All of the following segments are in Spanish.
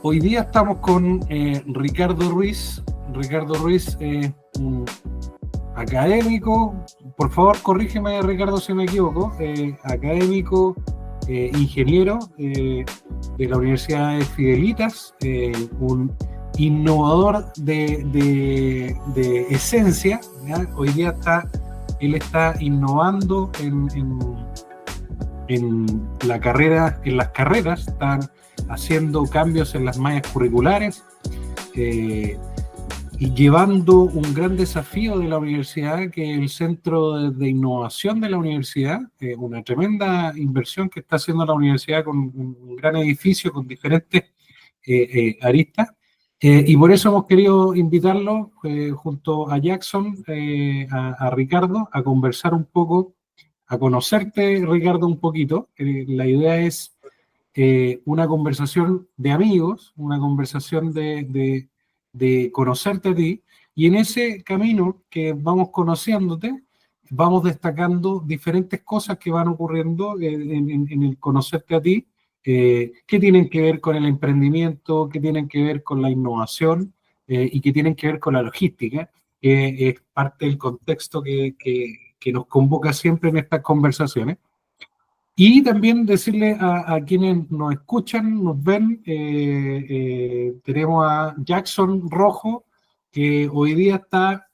Hoy día estamos con Ricardo Ruiz. Ricardo Ruiz es un académico, por favor corrígeme Ricardo si me equivoco, académico, ingeniero de la Universidad de Fidelitas, un innovador de esencia, ¿ya? Hoy día él está innovando en la carrera, en las carreras, están haciendo cambios en las mallas curriculares y llevando un gran desafío de la universidad, que es el centro de innovación de la universidad, una tremenda inversión que está haciendo la universidad con un gran edificio con diferentes aristas. Y por eso hemos querido invitarlo junto a Jackson, a Ricardo, a conversar un poco, a conocerte, Ricardo, un poquito. La idea es una conversación de amigos, una conversación de conocerte a ti, y en ese camino que vamos conociéndote, vamos destacando diferentes cosas que van ocurriendo en el conocerte a ti, que tienen que ver con el emprendimiento, que tienen que ver con la innovación y que tienen que ver con la logística, que es parte del contexto que nos convoca siempre en estas conversaciones. Y también decirle a quienes nos escuchan, nos ven, tenemos a Jackson Rojo, que hoy día está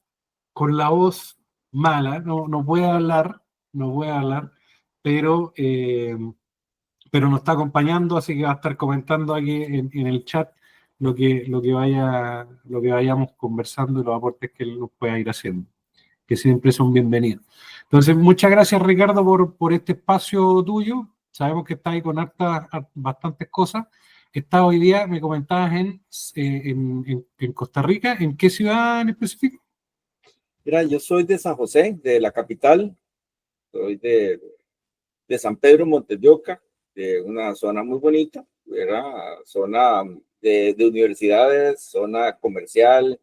con la voz mala, no puede hablar, no puede hablar, pero nos está acompañando, así que va a estar comentando aquí en el chat lo que vayamos conversando y los aportes que él nos pueda ir haciendo, que siempre son bienvenidos. Entonces, muchas gracias, Ricardo, por este espacio tuyo. Sabemos que estás ahí con bastantes cosas. Estás hoy día, me comentabas, en Costa Rica. ¿En qué ciudad en específico? Mira, yo soy de San José, de la capital. Soy de San Pedro, Montes de Oca, de una zona muy bonita, ¿verdad? Zona de universidades, zona comercial,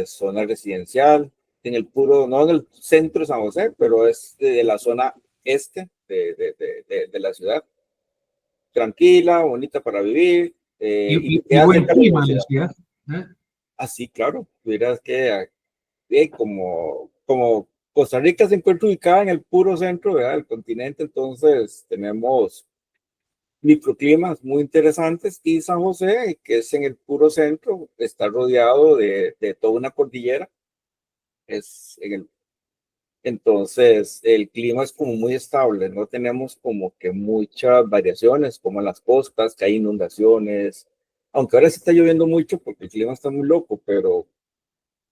zona residencial, en el puro, no en el centro de San José, pero es de la zona este de la ciudad. Tranquila, bonita para vivir, y Y queda buen cerca de la clima, universidad. decía. ¿Eh? Así, claro, verás que como Costa Rica se encuentra ubicada en el puro centro, ¿verdad?, del continente, entonces tenemos microclimas muy interesantes, y San José, que es en el puro centro, está rodeado de toda una cordillera. Entonces el clima es como muy estable, no tenemos como que muchas variaciones como en las costas, que hay inundaciones, aunque ahora sí está lloviendo mucho porque el clima está muy loco, pero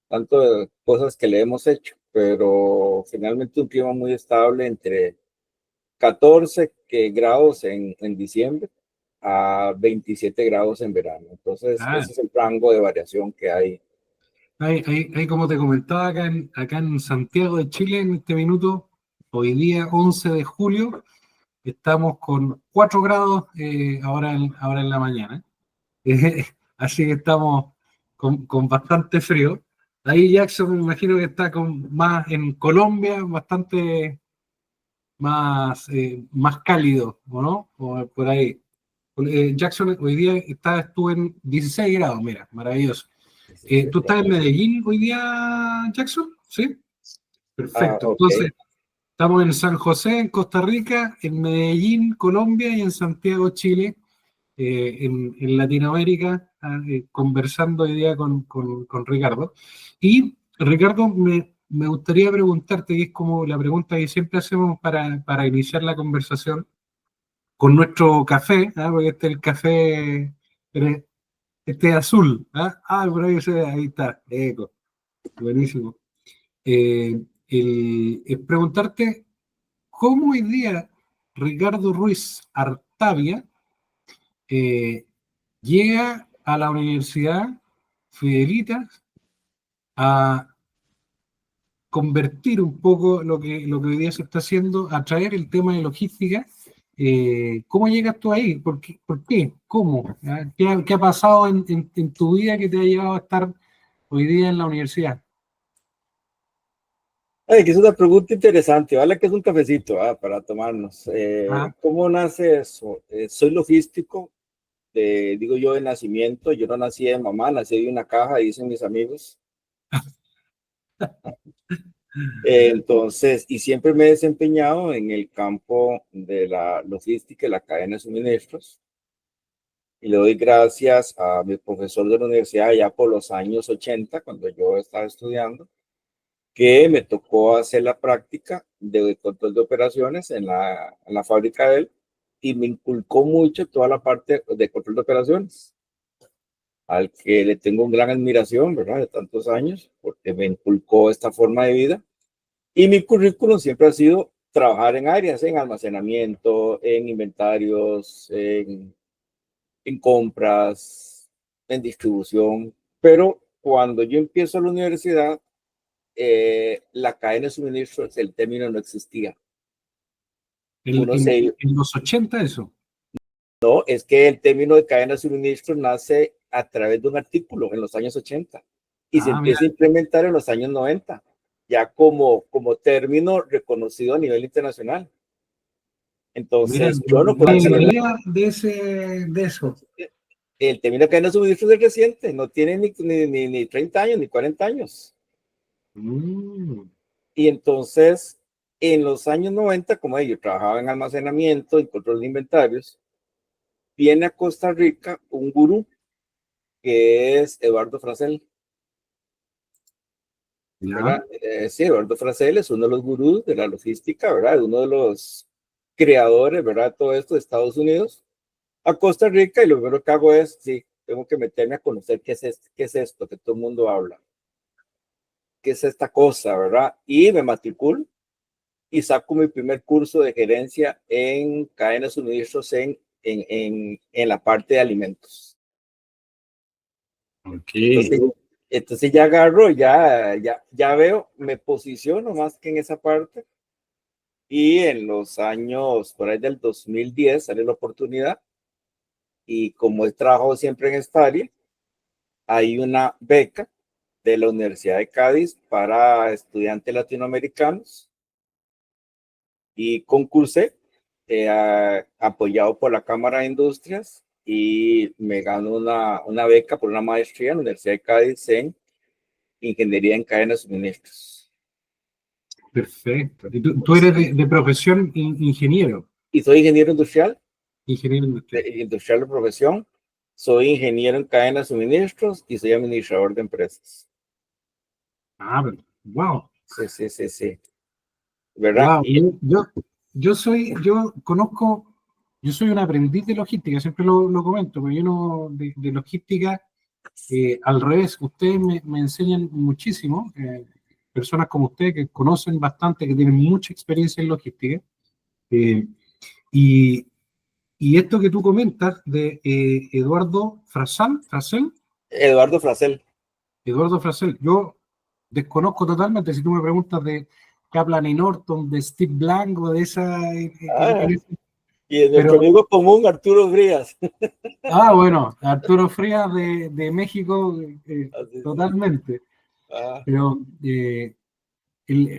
tanto de cosas que le hemos hecho, pero finalmente un clima muy estable entre 14 grados en diciembre a 27 grados en verano. Entonces, ese es el rango de variación que hay. Ahí, como te comentaba, acá en Santiago de Chile, en este minuto, hoy día 11 de julio, estamos con 4 grados ahora en la mañana. Así que estamos con bastante frío. Ahí Jackson me imagino que está más en Colombia, bastante más cálido, ¿o no? O por ahí. Jackson, hoy día estuve en 16 grados, mira, maravilloso. ¿Tú estás en Medellín hoy día, Jackson? ¿Sí? Perfecto. Okay. Entonces, estamos en San José, en Costa Rica, en Medellín, Colombia, y en Santiago, Chile, en Latinoamérica, conversando hoy día con Ricardo. Y Ricardo, me gustaría preguntarte, que es como la pregunta que siempre hacemos para iniciar la conversación, con nuestro café, porque este es el café, este es azul. Por ahí se ve, ahí está, eco, buenísimo. Es preguntarte cómo hoy día Ricardo Ruiz Artavia llega a la Universidad Fidelitas a convertir un poco lo que hoy día se está haciendo, a traer el tema de logística. ¿Cómo llegas tú ahí? ¿Por qué? ¿Cómo? ¿Qué ha pasado en tu vida que te ha llevado a estar hoy día en la universidad? Ay, que es una pregunta interesante, ¿vale? Que es un cafecito para tomarnos. ¿Cómo nace eso? Soy logístico digo yo, de nacimiento. Yo no nací de mamá, nací de una caja, dicen mis amigos. Entonces, y siempre me he desempeñado en el campo de la logística y la cadena de suministros. Y le doy gracias a mi profesor de la universidad ya por los años 80, cuando yo estaba estudiando, que me tocó hacer la práctica de control de operaciones en la fábrica de él, y me inculcó mucho toda la parte de control de operaciones, al que le tengo una gran admiración, ¿verdad? De tantos años, porque me inculcó esta forma de vida. Y mi currículum siempre ha sido trabajar en áreas, en almacenamiento, en inventarios, en compras, en distribución. Pero cuando yo empiezo la universidad, la cadena de suministros, el término no existía. Uno se, En los 80 eso. no, es que el término de cadena de suministros nace a través de un artículo en los años 80 y se empieza a implementar en los años 90, ya como término reconocido a nivel internacional. Entonces, yo no conocía de eso. el término de cadena de suministros es reciente, no tiene ni 30 años ni 40 años. Y entonces, en los años 90, como yo trabajaba en almacenamiento y control de inventarios, viene a Costa Rica un gurú que es Eduardo Frasel. Sí, Eduardo Frasel es uno de los gurús de la logística, ¿verdad? Uno de los creadores, ¿verdad? Todo esto de Estados Unidos a Costa Rica, y lo primero que hago es, sí, tengo que meterme a conocer qué es esto que todo el mundo habla. ¿Qué es esta cosa, verdad? Y me matriculo y saco mi primer curso de gerencia en cadenas de suministros en la parte de alimentos. Okay. Entonces ya agarro, ya veo, me posiciono más que en esa parte. Y en los años, por ahí del 2010, sale la oportunidad. Y como he trabajado siempre en esta área, hay una beca de la Universidad de Cádiz para estudiantes latinoamericanos. Y concursé, apoyado por la Cámara de Industrias, y me gano una beca por una maestría en la Universidad de Cádiz en Ingeniería en Cadenas de Suministros. Perfecto. ¿Y tú eres de profesión ingeniero? Y soy ingeniero industrial. Ingeniero industrial. Industrial de profesión. Soy ingeniero en cadenas de suministros y soy administrador de empresas. Wow. Sí. ¿Verdad? Wow. Yo soy un aprendiz de logística, siempre lo comento, pero yo no, de logística, al revés, ustedes me enseñan muchísimo, personas como ustedes que conocen bastante, que tienen mucha experiencia en logística, y esto que tú comentas de Eduardo Frasel, Eduardo Frasel. Eduardo Frasel, yo desconozco totalmente. Si tú me preguntas de Kaplan y Norton, de Steve Blank o de esa... Y de nuestro amigo común, Arturo Frías. Bueno, Arturo Frías de México, totalmente. Pero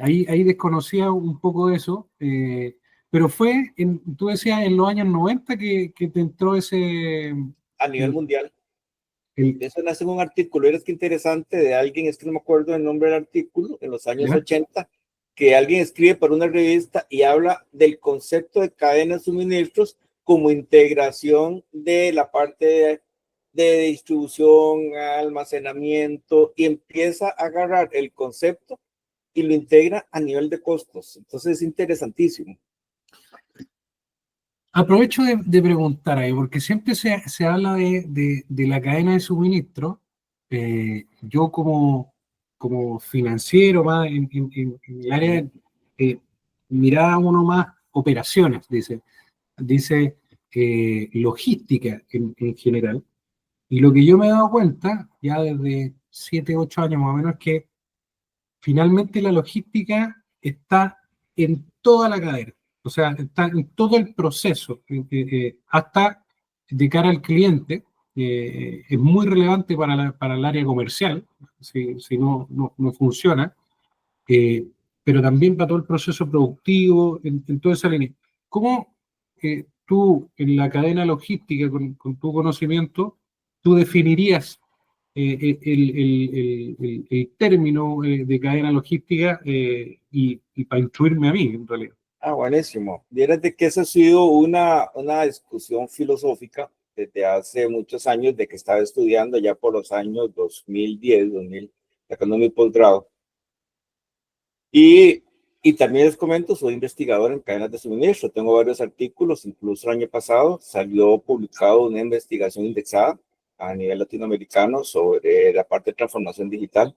ahí desconocía un poco de eso. Pero fue, tú decías, en los años 90 que te entró ese... A nivel mundial. Eso nace en un artículo, es que interesante, de alguien, es que no me acuerdo el nombre del artículo, en los años 80, que alguien escribe para una revista y habla del concepto de cadena de suministros como integración de la parte de distribución, almacenamiento, y empieza a agarrar el concepto y lo integra a nivel de costos. Entonces es interesantísimo. Aprovecho de preguntar ahí, porque siempre se habla de la cadena de suministro. Yo como financiero, más en el área, miraba uno más operaciones, dice logística en general. Y lo que yo me he dado cuenta, ya desde 7, 8 años más o menos, es que finalmente la logística está en toda la cadena. O sea, está en todo el proceso, hasta de cara al cliente. Es muy relevante para el área comercial, si no funciona, pero también para todo el proceso productivo, en toda esa línea. ¿Cómo tú en la cadena logística, con tu conocimiento, tú definirías el término de cadena logística y para instruirme a mí, en realidad. Ah, buenísimo. Vieras de que esa ha sido una discusión filosófica desde hace muchos años, de que estaba estudiando ya por los años 2010, 2000, sacando mi posgrado. Y también les comento, soy investigador en cadenas de suministro. Tengo varios artículos, incluso el año pasado salió publicado una investigación indexada a nivel latinoamericano sobre la parte de transformación digital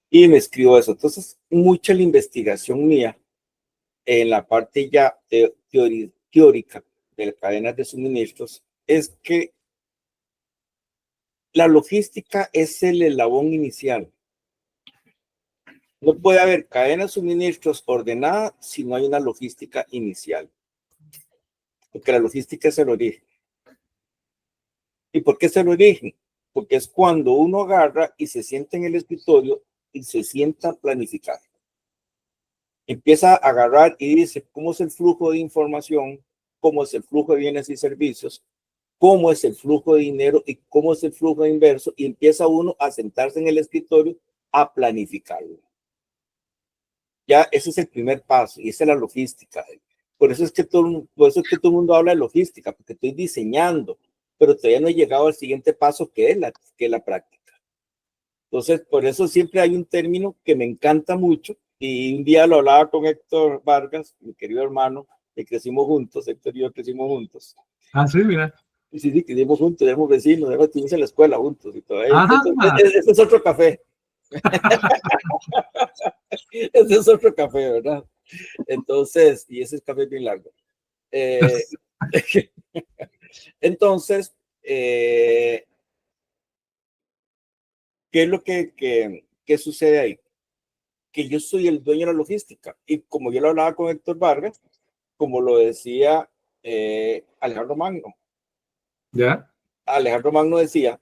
y me escribo eso. Entonces, mucha la investigación mía en la parte ya teórica de las cadenas de suministros es que la logística es el eslabón inicial. No puede haber cadena de suministros ordenada si no hay una logística inicial, porque la logística es el origen. ¿Y por qué es el origen? Porque es cuando uno agarra y se sienta en el escritorio y se sienta a planificar. Empieza a agarrar y dice cómo es el flujo de información, cómo es el flujo de bienes y servicios, cómo es el flujo de dinero y cómo es el flujo inverso, y empieza uno a sentarse en el escritorio a planificarlo. Ya ese es el primer paso y esa es la logística. Por eso es que todo el mundo habla de logística, porque estoy diseñando, pero todavía no he llegado al siguiente paso que es la práctica. Entonces, por eso siempre hay un término que me encanta mucho, y un día lo hablaba con Héctor Vargas, mi querido hermano, que crecimos juntos, Héctor y yo crecimos juntos. Ah, sí, mira. Y sí, crecimos juntos, éramos vecinos, estuvimos en la escuela juntos y todo. Ajá. Ese es otro café. Ese es otro café, ¿verdad? Entonces, y ese es café bien largo. Entonces, ¿qué es lo que sucede ahí? Que yo soy el dueño de la logística. Y como yo lo hablaba con Héctor Vargas, como lo decía Alejandro Magno. ¿Ya? Alejandro Magno decía,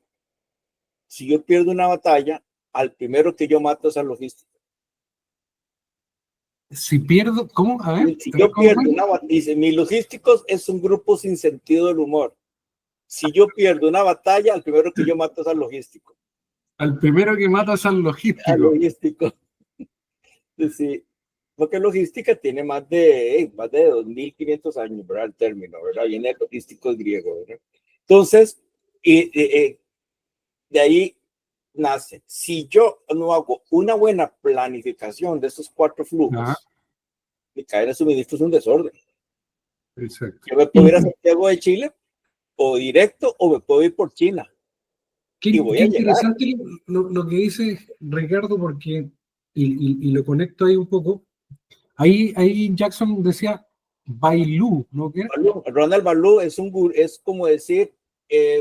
si yo pierdo una batalla, al primero que yo mato es al logística. Si pierdo, ¿cómo? A ver, Si yo ¿cómo pierdo fue? una batalla, dice, mis logísticos es un grupo sin sentido del humor. Si yo pierdo una batalla, al primero que yo mato es al logístico. Al primero que mata es al Al logístico. logístico. Sí, porque logística tiene más de 2.500 años, ¿verdad? El término, ¿verdad? Viene de logístico griego, ¿verdad? Entonces, de ahí nace. Si yo no hago una buena planificación de estos 4 Ah, flujos, mi cadena de suministro es un desorden. exacto. Yo me puedo ir a Santiago de Chile, o directo, o me puedo ir por China. Qué, Y voy qué a llegar. interesante lo que dice Ricardo, porque, y lo conecto ahí un poco. Ahí Jackson decía Bailu, ¿no? ¿Qué? Ronald Balú es como decir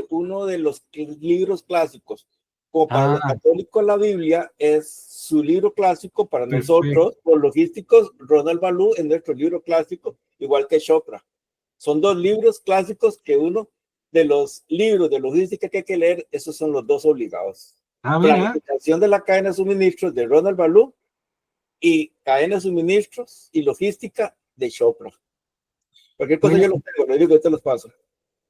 uno de los libros clásicos. Como para los Ah, católicos la Biblia es su libro clásico, para perfecto. nosotros, los logísticos, Ronald Balú es nuestro libro clásico, igual que Chopra. Son 2 libros clásicos que uno de los libros de logística que hay que leer, esos son los 2 obligados. Ah, mira, Planificación de la cadena de suministros de Ronald Balú y cadena de suministros y logística de Chopra. Cualquier cosa bueno, yo lo tengo, lo digo, yo te los paso.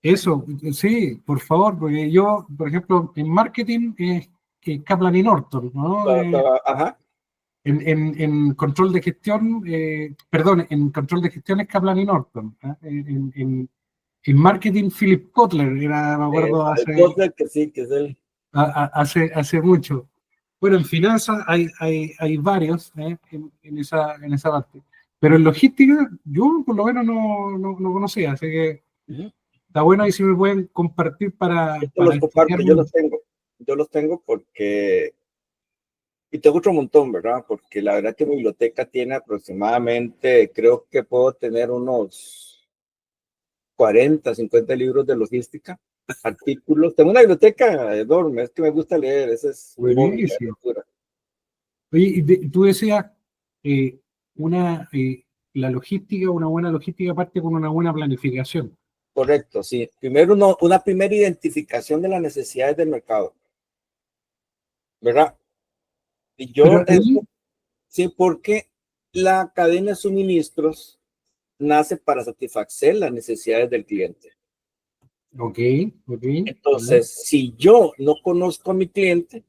eso, sí, por favor, porque yo, por ejemplo, en marketing es Kaplan y Norton, ¿no? Ajá. En control de gestión, perdón, en control de gestión es Kaplan y Norton. ¿Eh? En marketing, Philip Kotler, era, me acuerdo, El Kotler, que sí, que es el. hace mucho. Bueno, en finanzas hay varios en esa parte. Pero en logística, yo por lo menos no conocía, así que está bueno ahí si me pueden compartir Yo te para los comparto, yo estudiarlo. los tengo. Yo los tengo porque. Y tengo otro montón, ¿verdad? Porque la verdad que mi biblioteca tiene aproximadamente, creo que puedo tener unos 40, 50 libros de logística, artículos. Tengo una biblioteca enorme, es que me gusta leer, ese es mi hobby, la Buenísimo. lectura. Oye, tú decías, eh, una, eh, la logística, una buena logística parte con una buena planificación. Correcto, sí. Primero, una primera identificación de las necesidades del mercado, ¿verdad? Y Pero yo, ahí, sí, porque la cadena de suministros nace para satisfacer las necesidades del cliente. Ok. Entonces, si yo no conozco a mi cliente,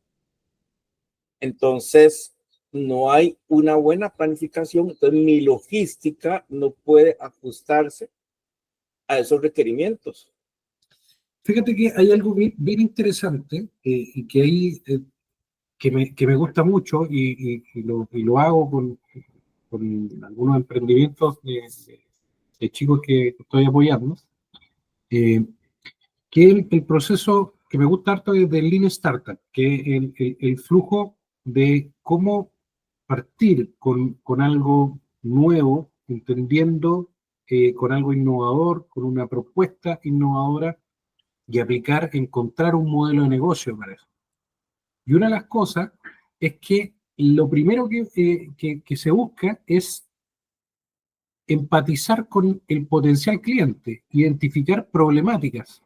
entonces no hay una buena planificación, entonces mi logística no puede ajustarse a esos requerimientos. Fíjate que hay algo bien interesante y que ahí que me gusta mucho y lo hago con algunos emprendimientos de chicos que estoy apoyando, eh, que el proceso que me gusta harto es del Lean Startup, que es el flujo de cómo partir con algo nuevo, entendiendo con algo innovador, con una propuesta innovadora y aplicar, encontrar un modelo de negocio para eso. Y una de las cosas es que lo primero que se busca es empatizar con el potencial cliente, identificar problemáticas.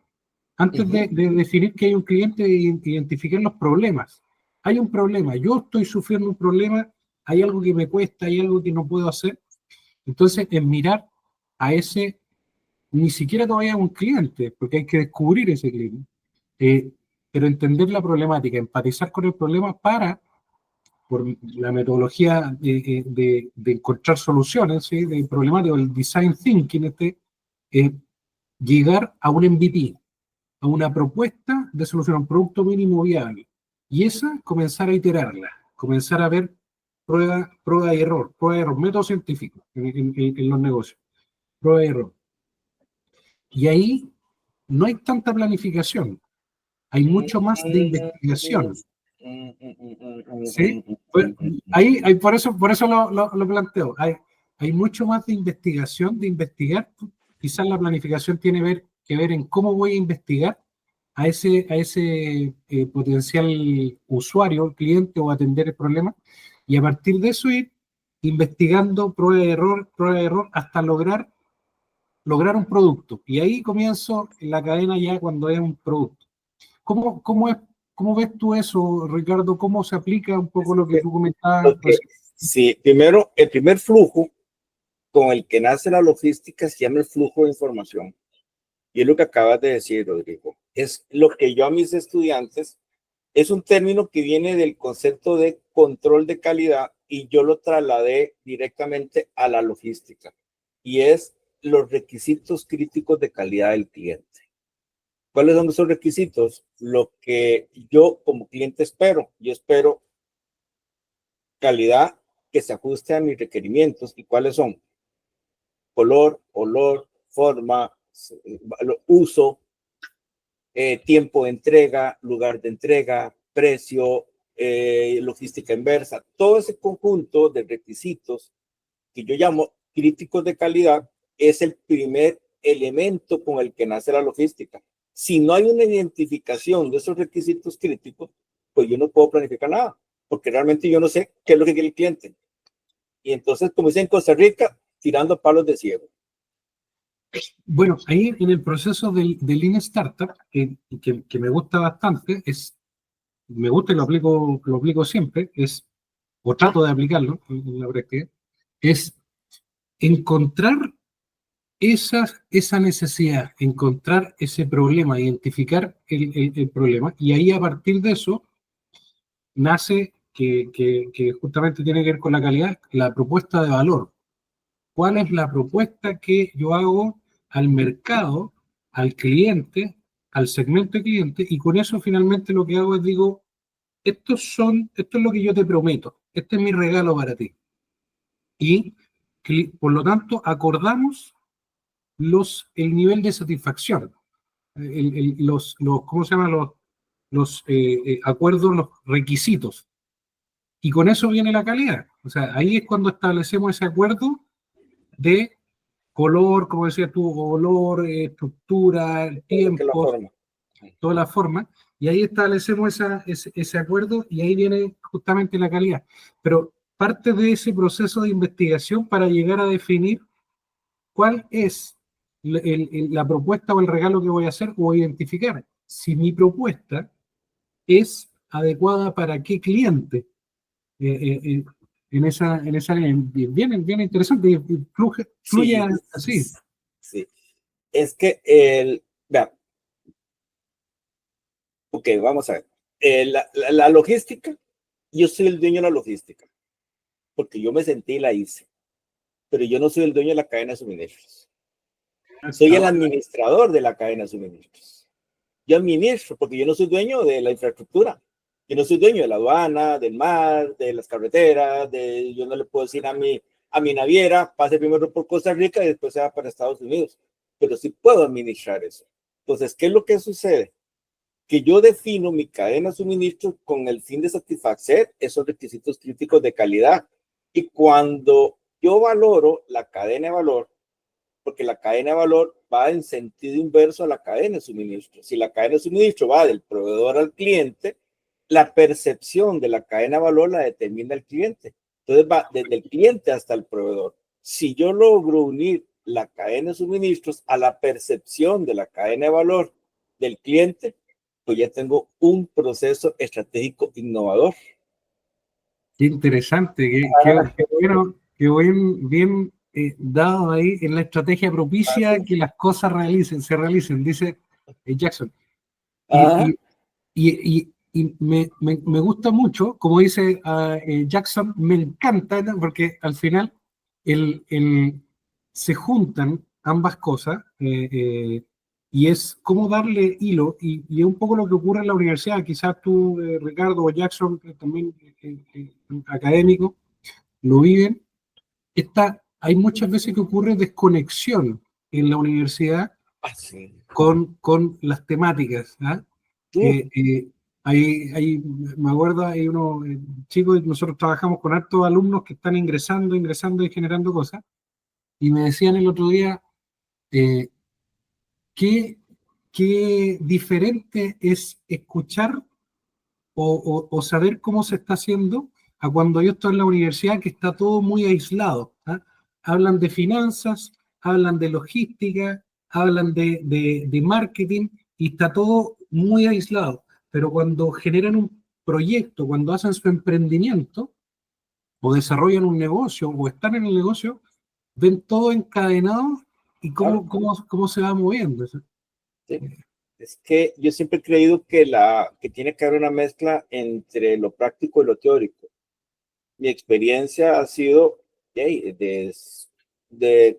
Antes de definir que hay un cliente, identificar los problemas. Hay un problema, yo estoy sufriendo un problema, hay algo que me cuesta, hay algo que no puedo hacer. Entonces, es mirar a ese, ni siquiera todavía un cliente, porque hay que descubrir ese cliente, pero entender la problemática, empatizar con el problema para, por la metodología de encontrar soluciones, ¿sí? De problemática, el design thinking, llegar a un MVP, a una propuesta de solución, a un producto mínimo viable. Y esa, comenzar a iterarla, comenzar a ver prueba y error, método científico en los negocios, prueba y error. Y ahí no hay tanta planificación, hay mucho más de investigación. ¿Sí? Pues, por eso lo planteo. Hay mucho más de investigación, de investigar. Quizás la planificación tiene que ver en cómo voy a investigar a ese potencial usuario, cliente o atender el problema, y a partir de eso ir investigando prueba de error, hasta lograr un producto. Y ahí comienzo la cadena ya cuando es un producto. ¿Cómo ves tú eso, Ricardo? ¿Cómo se aplica un poco lo que tú comentabas? Sí, primero, el primer flujo con el que nace la logística se llama el flujo de información. Y es lo que acabas de decir, Rodrigo. Es lo que yo a mis estudiantes, es un término que viene del concepto de control de calidad y yo lo trasladé directamente a la logística. Y es los requisitos críticos de calidad del cliente. ¿Cuáles son esos requisitos? Lo que yo como cliente espero. Yo espero calidad que se ajuste a mis requerimientos. ¿Y cuáles son? Color, olor, forma, uso, tiempo de entrega, lugar de entrega, precio, logística inversa. Todo ese conjunto de requisitos que yo llamo críticos de calidad es el primer elemento con el que nace la logística. Si no hay una identificación de esos requisitos críticos, pues yo no puedo planificar nada, porque realmente yo no sé qué es lo que quiere el cliente. Y entonces, como dicen en Costa Rica, tirando palos de ciego. Bueno, ahí en el proceso del Lean Startup, que me gusta bastante, me gusta y lo aplico siempre, o trato de aplicarlo en la práctica, es encontrar esa necesidad, encontrar ese problema, identificar el problema, y ahí a partir de eso nace que justamente tiene que ver con la calidad, la propuesta de valor. ¿Cuál es la propuesta que yo hago al mercado, al cliente, al segmento de cliente? Y con eso finalmente lo que hago es digo, esto es lo que yo te prometo, este es mi regalo para ti. Y por lo tanto acordamos el nivel de satisfacción, ¿cómo se llama? Los acuerdos, los requisitos. Y con eso viene la calidad. O sea, ahí es cuando establecemos ese acuerdo de color, como decías tú, olor, estructura, tiempo, toda la forma. Y ahí establecemos ese acuerdo y ahí viene justamente la calidad. Pero parte de ese proceso de investigación para llegar a definir cuál es la propuesta o el regalo que voy a hacer o identificar si mi propuesta es adecuada para qué cliente. en esa línea. Bien interesante, y fluye Sí, así. sí. Es que vea, ok, vamos a ver. La logística, yo soy el dueño de la logística, porque yo me sentí y la hice, pero yo no soy el dueño de la cadena de suministros. Soy el administrador de la cadena de suministros. Yo administro, porque yo no soy dueño de la infraestructura. Yo no soy dueño de la aduana, del mar, de las carreteras, yo no le puedo decir a mi naviera, pase primero por Costa Rica y después se va para Estados Unidos. Pero sí puedo administrar eso. Entonces, ¿qué es lo que sucede? Que yo defino mi cadena de suministro con el fin de satisfacer esos requisitos críticos de calidad. Y cuando yo valoro la cadena de valor, porque la cadena de valor va en sentido inverso a la cadena de suministro. Si la cadena de suministro va del proveedor al cliente, la percepción de la cadena de valor la determina el cliente. Entonces va desde el cliente hasta el proveedor. Si yo logro unir la cadena de suministros a la percepción de la cadena de valor del cliente, pues ya tengo un proceso estratégico innovador. Qué interesante, bueno, qué bien dado ahí en la estrategia propicia que las cosas se realicen, dice Jackson. Y, y, y me gusta mucho, como dice Jackson, me encanta, ¿no? Porque al final se juntan ambas cosas y es cómo darle hilo y es un poco lo que ocurre en la universidad. Quizás tú, Ricardo o Jackson, también académico, lo viven. Hay muchas veces que ocurre desconexión en la universidad Sí. con las temáticas. ¿Ah? Me acuerdo, hay unos chicos, nosotros trabajamos con hartos alumnos que están ingresando y generando cosas, y me decían el otro día eh, qué, qué diferente es escuchar o saber cómo se está haciendo a cuando yo estoy en la universidad, que está todo muy aislado. ¿Ah? Hablan de finanzas, hablan de logística, hablan de marketing y está todo muy aislado. Pero cuando generan un proyecto, cuando hacen su emprendimiento o desarrollan un negocio o están en el negocio, ven todo encadenado y cómo se va moviendo. Sí. Es que yo siempre he creído que tiene que haber una mezcla entre lo práctico y lo teórico. Mi experiencia ha sido,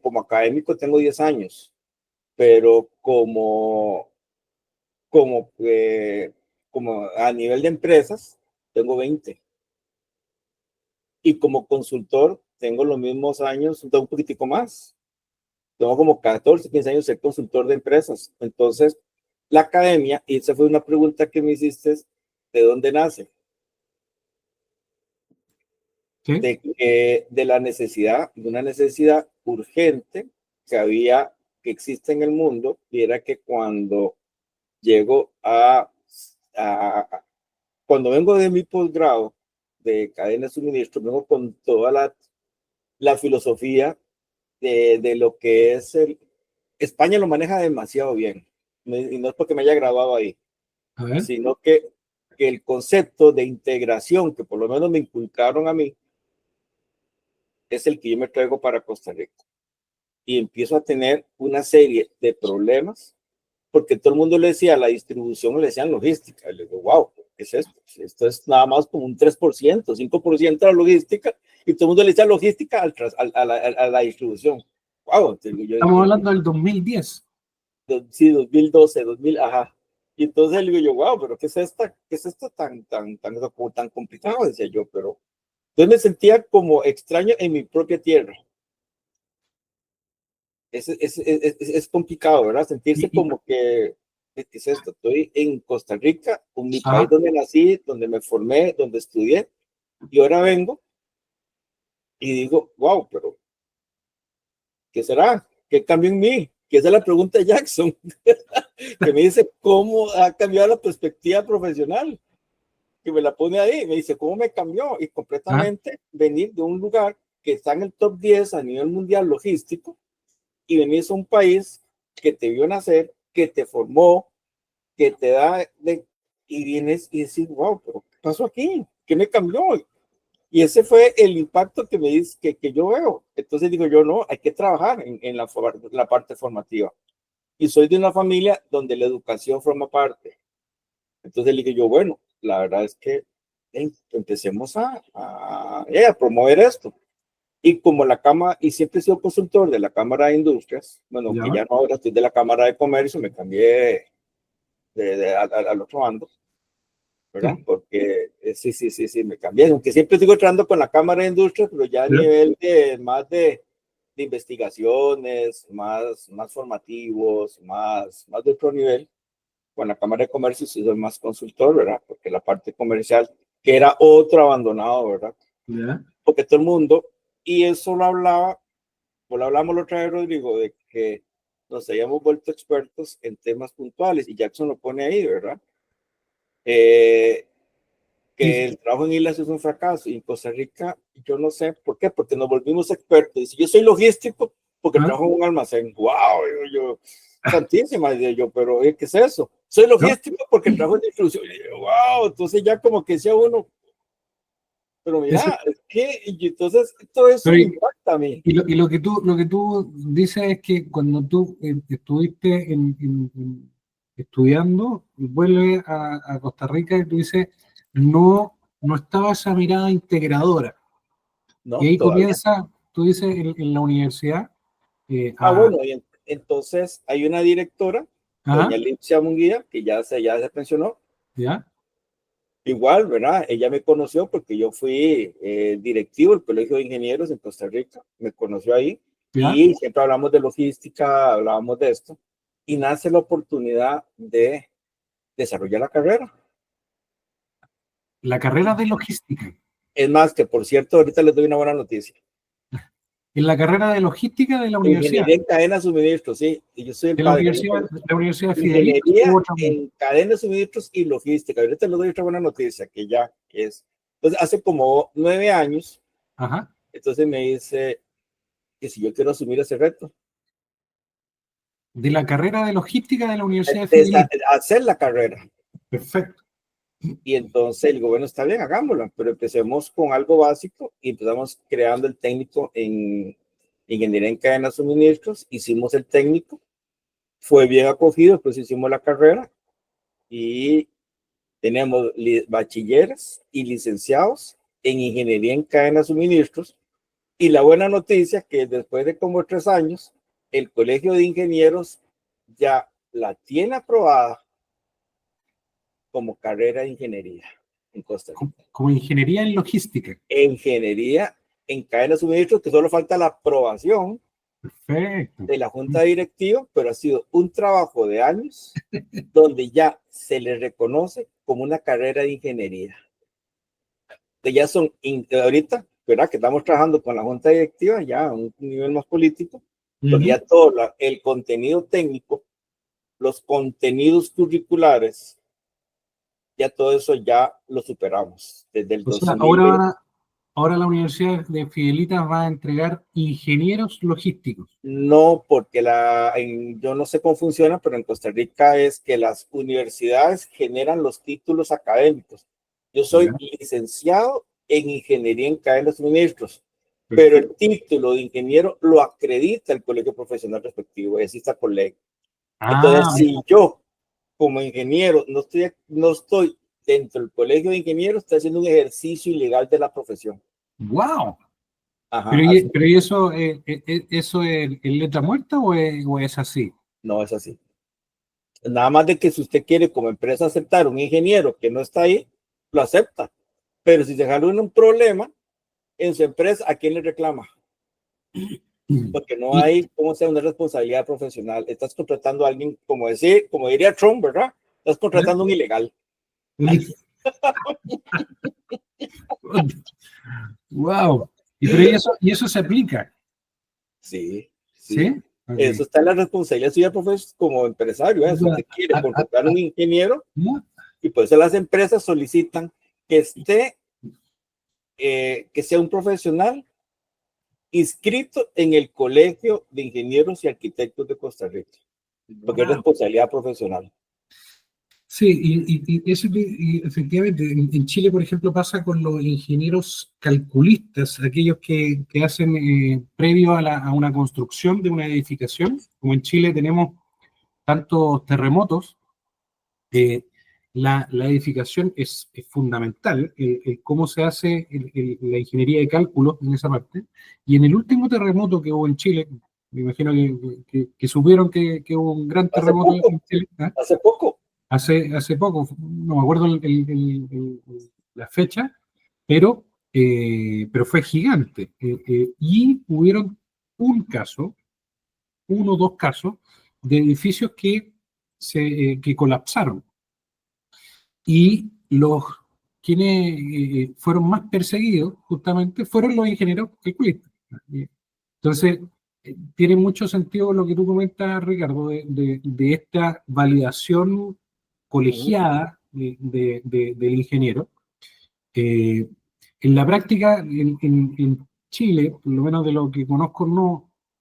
como académico tengo 10 años, pero como a nivel de empresas tengo 20. Y como consultor tengo los mismos años, tengo un poquitico más. Tengo como 14, 15 años de ser consultor de empresas. Entonces, la academia, y esa fue una pregunta que me hiciste, ¿de dónde nace? ¿Sí? De la necesidad, de una necesidad urgente que existe en el mundo, y era que cuando llego cuando vengo de mi posgrado de cadena de suministro, vengo con toda la filosofía de lo que es España lo maneja demasiado bien, y no es porque me haya graduado ahí, sino que el concepto de integración que por lo menos me inculcaron a mí es el que yo me traigo para Costa Rica. Y empiezo a tener una serie de problemas, porque todo el mundo le decía la distribución, le decían logística. Y le digo, wow, ¿qué es esto? Esto es nada más como un 3%, 5% de la logística, y todo el mundo le decía logística a la distribución. Wow, entonces yo Estamos dije, hablando del 2010. sí, 2012, 2000, ajá. Y entonces le digo yo, wow, pero ¿qué es esto tan complicado? Decía yo, pero entonces me sentía como extraño en mi propia tierra. Es complicado, ¿verdad? Sentirse como que, ¿qué es esto? Estoy en Costa Rica, con mi país donde nací, donde me formé, donde estudié, y ahora vengo y digo, wow, pero ¿qué será? ¿Qué cambió en mí? Que esa es la pregunta de Jackson, que me dice, ¿cómo ha cambiado la perspectiva profesional? Que me la pone ahí, me dice, ¿cómo me cambió? Y completamente venir de un lugar que está en el top 10 a nivel mundial logístico y venís a un país que te vio nacer, que te formó, que te da y vienes y decís, wow, pero ¿qué pasó aquí? ¿Qué me cambió? Y ese fue el impacto que me dice que yo veo. Entonces digo yo, no, hay que trabajar en la parte formativa. Y soy de una familia donde la educación forma parte. Entonces le digo yo, bueno, la verdad es que empecemos a promover esto. Y como la Cámara, y siempre he sido consultor de la Cámara de Industrias, bueno, que ¿Ya? ya no, ahora estoy de la Cámara de Comercio, me cambié al otro bando, ¿verdad? Sí. Porque sí, me cambié. Aunque siempre sigo entrando con la Cámara de Industrias, pero ya a ¿Ya? nivel más de investigaciones, más formativos, más de otro nivel. Con la Cámara de Comercio sí soy más consultor, ¿verdad? Porque la parte comercial, que era otro abandonado, ¿verdad? ¿Ya? Porque todo el mundo, y eso lo hablaba, pues lo hablamos la otra vez, Rodrigo, de que nos hayamos vuelto expertos en temas puntuales, y Jackson lo pone ahí, ¿verdad? Eh, Sí, que el trabajo en islas es un fracaso, y en Costa Rica, yo no sé por qué, porque nos volvimos expertos. Y si yo soy logístico, porque ¿ah? trabajo en un almacén, wow, yo santísima, diría yo, pero ¿qué es eso? Soy ¿No? logístico porque trabajo en distribución, y yo, wow, entonces ya como que decía uno, pero Ese- mira, es que, y entonces todo eso pero me impacta a mí. y lo que tú dices es que cuando tú estuviste estudiando, vuelves a Costa Rica y tú dices, no estaba esa mirada integradora. Y No, ahí todavía. comienza, tú dices, en la universidad, Bueno, y entonces hay una directora, doña ajá, Lipsia Munguía, que ya se pensionó. ¿ya? Igual, ¿verdad? Ella me conoció porque yo fui directivo del Colegio de Ingenieros en Costa Rica, me conoció ahí ¿Ya? y siempre hablamos de logística, hablábamos de esto y nace la oportunidad de desarrollar la carrera. La carrera de logística. Es más, que por cierto, ahorita les doy una buena noticia. En la carrera de logística Ingeniería en cadena de suministro, sí, y yo soy el de la padre. Universidad de Fidelito u Ingeniería otra. en cadena de suministros y logística. Ahorita les doy otra buena noticia, que ya es. Entonces, hace como 9 años, Ajá. entonces me dice que si yo quiero asumir ese reto, De la carrera de logística de la Universidad de Fidelito. hacer la carrera. Perfecto. Y entonces el gobierno está bien, hagámosla, pero empecemos con algo básico y empezamos creando el técnico en ingeniería en cadena de suministros. Hicimos el técnico, fue bien acogido, pues hicimos la carrera y tenemos bachilleres y licenciados en ingeniería en cadena de suministros. Y la buena noticia que después de como 3 años, el Colegio de Ingenieros ya la tiene aprobada como carrera de ingeniería en Costa Rica. Como ingeniería en logística. Ingeniería en cadena de suministros, que solo falta la aprobación Perfecto. de la junta directiva, pero ha sido un trabajo de años donde ya se le reconoce como una carrera de ingeniería. Ya son, ahorita, ¿verdad? Que estamos trabajando con la junta directiva ya a un nivel más político, porque Ujú. ya todo el contenido técnico, los contenidos curriculares, ya todo eso ya lo superamos desde el O sea, 2020. ahora la Universidad de Fidelitas va a entregar ingenieros logísticos. No, porque yo no sé cómo funciona, pero en Costa Rica es que las universidades generan los títulos académicos. Yo soy Ya. licenciado en ingeniería en cadenas de suministros, pero Perfecto. el título de ingeniero lo acredita el colegio profesional respectivo, y así está por ley. Entonces, Ah, si yo como ingeniero no estoy dentro del colegio de ingenieros, estoy haciendo un ejercicio ilegal de la profesión. wow. Ajá, Pero, así. pero ¿y eso, eso es letra muerta o es así? No es así. Nada más de que si usted quiere como empresa aceptar un ingeniero que no está ahí, lo acepta. Pero si se jala un problema en su empresa, ¿a quién le reclama? Porque no Y, hay, como sea, una responsabilidad profesional. Estás contratando a alguien, como diría Trump, ¿verdad? Estás contratando a un ilegal. wow. Y eso se aplica, Sí, ¿sí? sí. Eso Ok. está en la responsabilidad suya como empresario. Si usted quiere A- a- contratar a un ingeniero, ¿no? y por eso las empresas solicitan que que sea un profesional inscrito en el Colegio de Ingenieros y Arquitectos de Costa Rica, porque es Wow. responsabilidad profesional. Sí, y efectivamente en Chile, por ejemplo, pasa con los ingenieros calculistas, aquellos que hacen previo a una construcción de una edificación. Como en Chile tenemos tantos terremotos, eh, la edificación es fundamental, el cómo se hace la ingeniería de cálculos en esa parte. Y en el último terremoto que hubo en Chile, me imagino que supieron que hubo un gran Hace terremoto poco, en Chile, ¿ah? hace poco. Hace poco, no me acuerdo la fecha, pero fue gigante. Y hubieron un caso, uno o dos casos, de edificios que colapsaron. Y quienes fueron más perseguidos, justamente, fueron los ingenieros calculistas. Entonces, tiene mucho sentido lo que tú comentas, Ricardo, de esta validación Ujú. colegiada del ingeniero. Eh, en la práctica, en Chile, por lo menos de lo que conozco,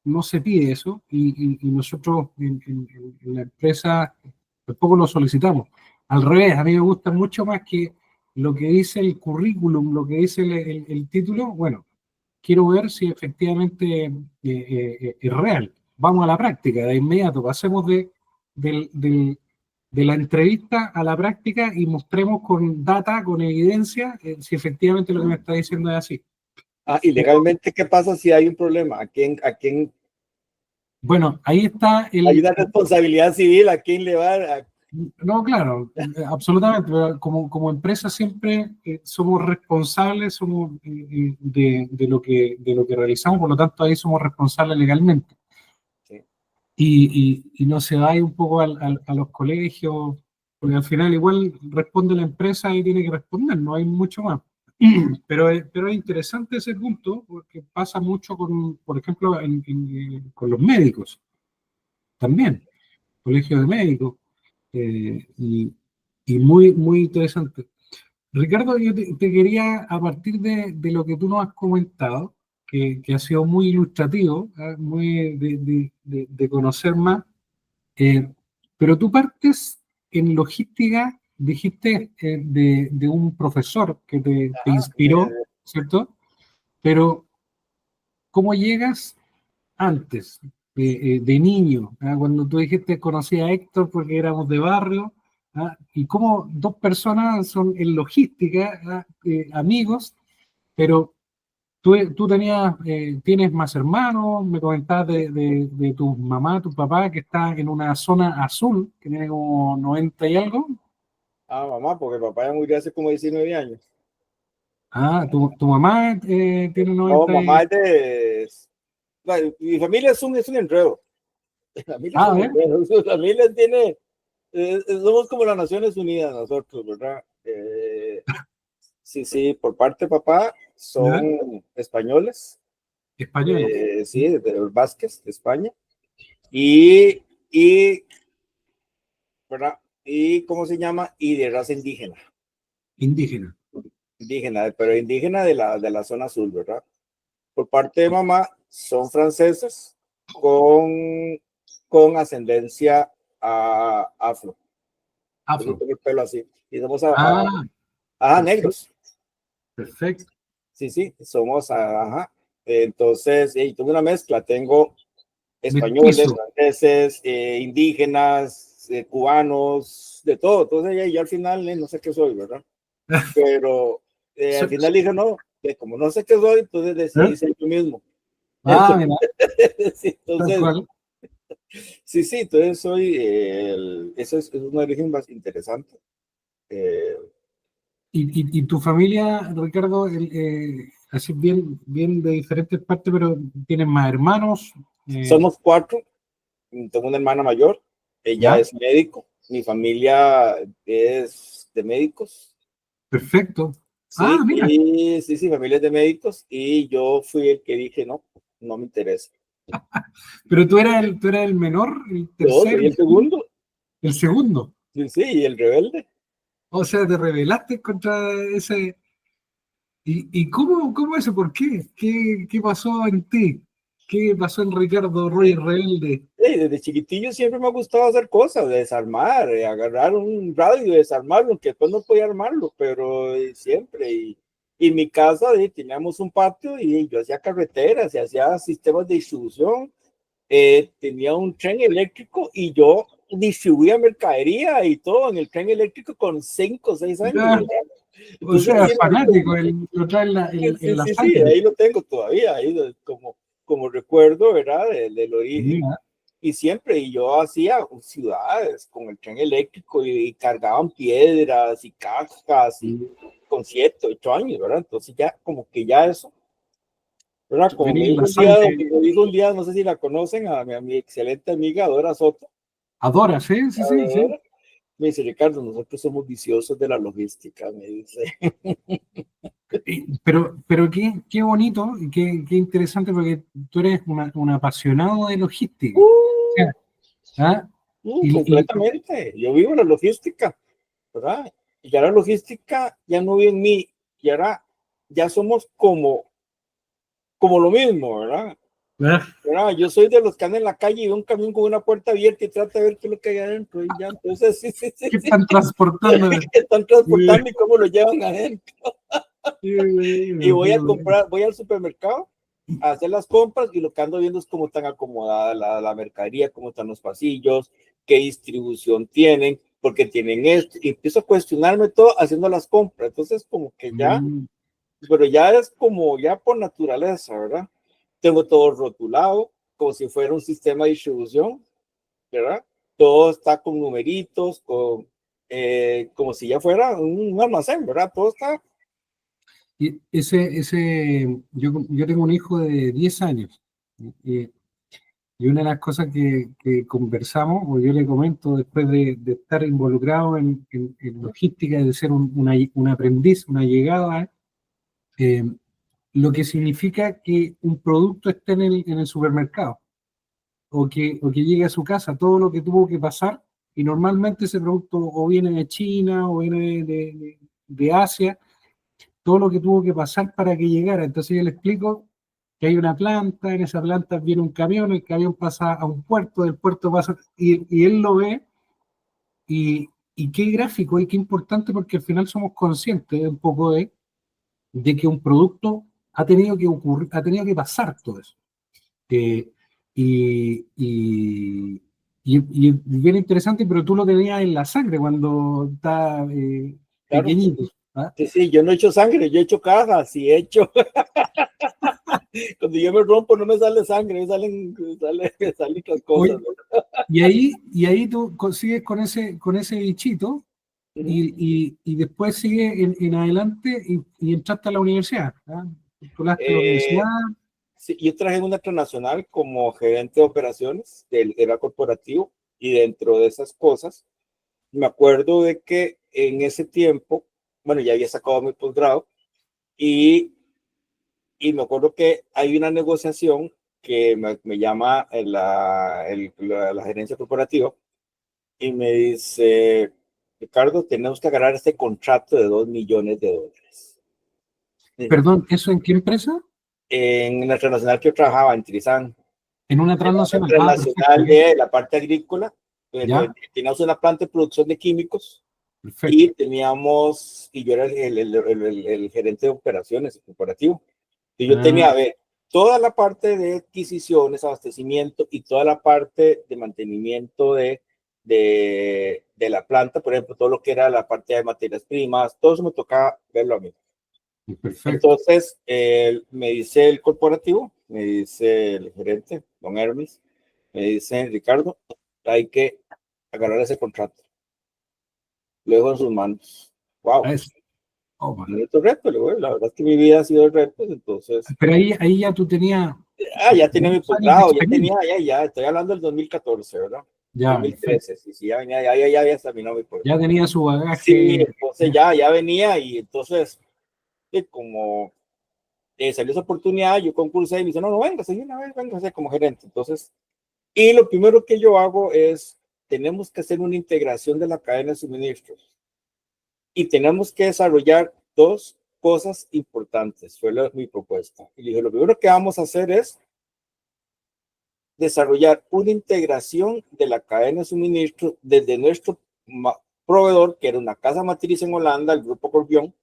no se pide eso y nosotros en la empresa tampoco lo solicitamos. Al revés, a mí me gusta mucho más que lo que dice el currículum, lo que dice el título. Bueno, quiero ver si efectivamente es real. Vamos a la práctica de inmediato, pasemos del, del, de la entrevista a la práctica y mostremos con data, con evidencia, si efectivamente lo que me está diciendo es así. Ah, y Pero legalmente, ¿qué pasa si hay un problema? ¿A quién bueno, ahí está hay una responsabilidad civil? ¿A quién le va a...? No, claro, absolutamente. Pero como empresa siempre somos responsables somos, de lo que realizamos, por lo tanto ahí somos responsables legalmente. Sí. Y no se va ahí un poco a los colegios, porque al final igual responde la empresa y tiene que responder, no hay mucho más. Pero es interesante ese punto, porque pasa mucho con, por ejemplo, con los médicos también, colegio de médicos, eh, y, y muy interesante. Ricardo, yo te quería, a partir de lo que tú nos has comentado, que ha sido muy ilustrativo, muy de conocer más, eh, pero tú partes en logística, dijiste, de un profesor que te Ajá, inspiró, ¿cierto? Pero, ¿cómo llegas antes, de niño? Cuando tú dijiste conocí a Héctor porque éramos de barrio, y cómo dos personas son en logística, amigos, pero tú tienes más hermanos, me comentabas de tu mamá, tu papá, que está en una zona azul, que tiene como 90 y algo. mamá, porque papá ya murió hace como 19 años. Tu mamá tiene No, 90 mamá y... es de... Mi familia es un enredo. Mi familia es A un ver, enredo. Su familia tiene... somos como las Naciones Unidas nosotros, ¿verdad? Sí, sí, por parte de papá ¿ya? son españoles, Españoles, sí, de los Vázquez, de España. Y, ¿verdad? Y, ¿cómo se llama? Y de raza indígena. indígenas. Indígena, pero indígena de la zona azul, ¿verdad? Por parte de mamá son franceses con ascendencia afro. Por eso Afro. tengo el pelo así. Y somos Ah, perfecto, negros. perfecto. Sí, sí, somos, ajá. Entonces, tengo una mezcla. Tengo españoles, Mestizo. franceses, indígenas, cubanos, de todo. Entonces, yo al final no sé qué soy, ¿verdad? Pero al So- final dije, no, como no sé qué soy, entonces decidí ¿Eh? ser yo mismo. Mira, Sí, tal entonces, cual. sí, entonces soy, eso es un origen más interesante. Eh, Y tu familia, Ricardo, así bien de diferentes partes, pero tienes más hermanos, somos cuatro, tengo una hermana mayor, ella ¿ya? es médico, mi familia es de médicos, Perfecto. sí, Mira, y sí, familia es de médicos, y yo fui el que dije, no, no me interesa. pero tú eras el menor, el Yo tercero, soy el segundo, el segundo. sí, y el rebelde. O sea, te rebelaste contra ese. ¿Y cómo eso? ¿Por qué? ¿Qué pasó en ti? ¿Qué pasó en Ricardo Ruiz Rebelde? Desde chiquitillo siempre me ha gustado hacer cosas, desarmar, agarrar un radio y desarmarlo, aunque después no podía armarlo, pero siempre. Y en mi casa teníamos un patio y yo hacía carreteras y hacía sistemas de distribución. Tenía un tren eléctrico y yo distribuía mercadería y todo en el tren eléctrico con 5 o 6 años. Ah, o Entonces, sea, ahí fanático, lo trae sí, en la sí, sí, sangre. ahí lo tengo todavía, ahí como recuerdo, ¿verdad? Del origen. Mira, Y siempre, y yo hacía ciudades con el tren eléctrico y cargaban piedras y cajas y con 7, 8 años, ¿verdad? Entonces ya como que ya eso, ¿verdad? Como venía en la sangre. me dijo un día, no sé si la conocen, a mi excelente amiga Dora Soto. Adora, sí, sí, sí, sí. Dora, me dice, Ricardo, nosotros somos viciosos de la logística, me dice. Pero qué bonito y qué interesante porque tú eres un apasionado de logística. O sea, ¿ah? Y Completamente, yo vivo la logística, ¿verdad? Y ya la logística ya no vive en mí, y ahora ya somos como lo mismo, ¿verdad? ¿ah? ¿Verdad? Yo soy de los que andan en la calle y ve un camión con una puerta abierta y trata de ver qué es lo que hay adentro y ya, entonces sí, sí, sí, ¿Qué sí. están transportando? ¿Qué están transportando y cómo lo llevan adentro? Y voy a comprar, voy al supermercado a hacer las compras y lo que ando viendo es cómo están acomodada la mercadería, cómo están los pasillos, qué distribución tienen, porque tienen esto, y empiezo a cuestionarme todo haciendo las compras, entonces como que ya, pero ya es como ya por naturaleza, ¿verdad? Tengo todo rotulado, como si fuera un sistema de distribución, ¿verdad? Todo está con numeritos, como si ya fuera un almacén, ¿verdad? Todo está. Y yo tengo un hijo de 10 años y, y una de las cosas que conversamos, o yo le comento después de estar involucrado en logística, de ser un aprendiz, una llegada, eh, lo que significa que un producto esté en el supermercado o que llegue a su casa, todo lo que tuvo que pasar, y normalmente ese producto o viene de China o viene de Asia, todo lo que tuvo que pasar para que llegara. Entonces yo le explico que hay una planta, en esa planta viene un camión, el camión pasa a un puerto, del puerto pasa, y él lo ve, y qué gráfico y qué importante, porque al final somos conscientes un poco de que un producto ha tenido que ocurrir, ha tenido que pasar todo eso. Eh, y, y, y es bien interesante, pero tú lo tenías en la sangre cuando está Claro, pequeñito. ¿Ah? sí, sí, yo no he hecho sangre, yo he hecho cajas y he hecho. Cuando yo me rompo no me sale sangre, me salen otras cosas. Oye, y ahí tú sigues con ese bichito Uh-huh. y después sigues en adelante y entraste a la universidad. ¿Ah? Titulaste la universidad. eh, sí, yo trabajé en una transnacional como gerente de operaciones era corporativo y dentro de esas cosas me acuerdo de que en ese tiempo, bueno, ya había sacado mi posgrado y, y me acuerdo que hay una negociación que me llama la gerencia corporativa y me dice, Ricardo, tenemos que agarrar este contrato de $2 millones. Perdón, ¿eso en qué empresa? En la transnacional que yo trabajaba, en Trizán, En una era una transnacional. Ah, perfecto, transnacional de la parte agrícola, ya, teníamos una planta de producción de químicos perfecto. y yo era el gerente de operaciones corporativo. Y yo Ah, tenía, a ver, toda la parte de adquisiciones, abastecimiento y toda la parte de mantenimiento de la planta, por ejemplo, todo lo que era la parte de materias primas, todo eso me tocaba verlo a mí. perfecto. Entonces, me dice el corporativo, me dice el gerente, don Hermes, me dice, Ricardo, hay que agarrar ese contrato. Lo dejo en sus manos. Wow, Es- oh, man. un reto, reto, la verdad es que mi vida ha sido de retos, entonces, Pero ahí ya tú tenías ya tenía mi muchos años de posgrado, experiencia. ya, estoy hablando del 2014, ¿verdad? Ya, perfecto. 2013, sí, sí, ya venía, ya había terminado mi Ya posgrado. tenía su Sí, bagaje. entonces ya venía y entonces, como salió esa oportunidad, yo concursé y me dice, no, venga, seguí una vez, venga, como gerente. Entonces, y lo primero que yo hago es, tenemos que hacer una integración de la cadena de suministros y tenemos que desarrollar dos cosas importantes, fue mi propuesta. Y le dije, lo primero que vamos a hacer es desarrollar una integración de la cadena de suministro desde nuestro proveedor, que era una casa matriz en Holanda, el Grupo Corbión,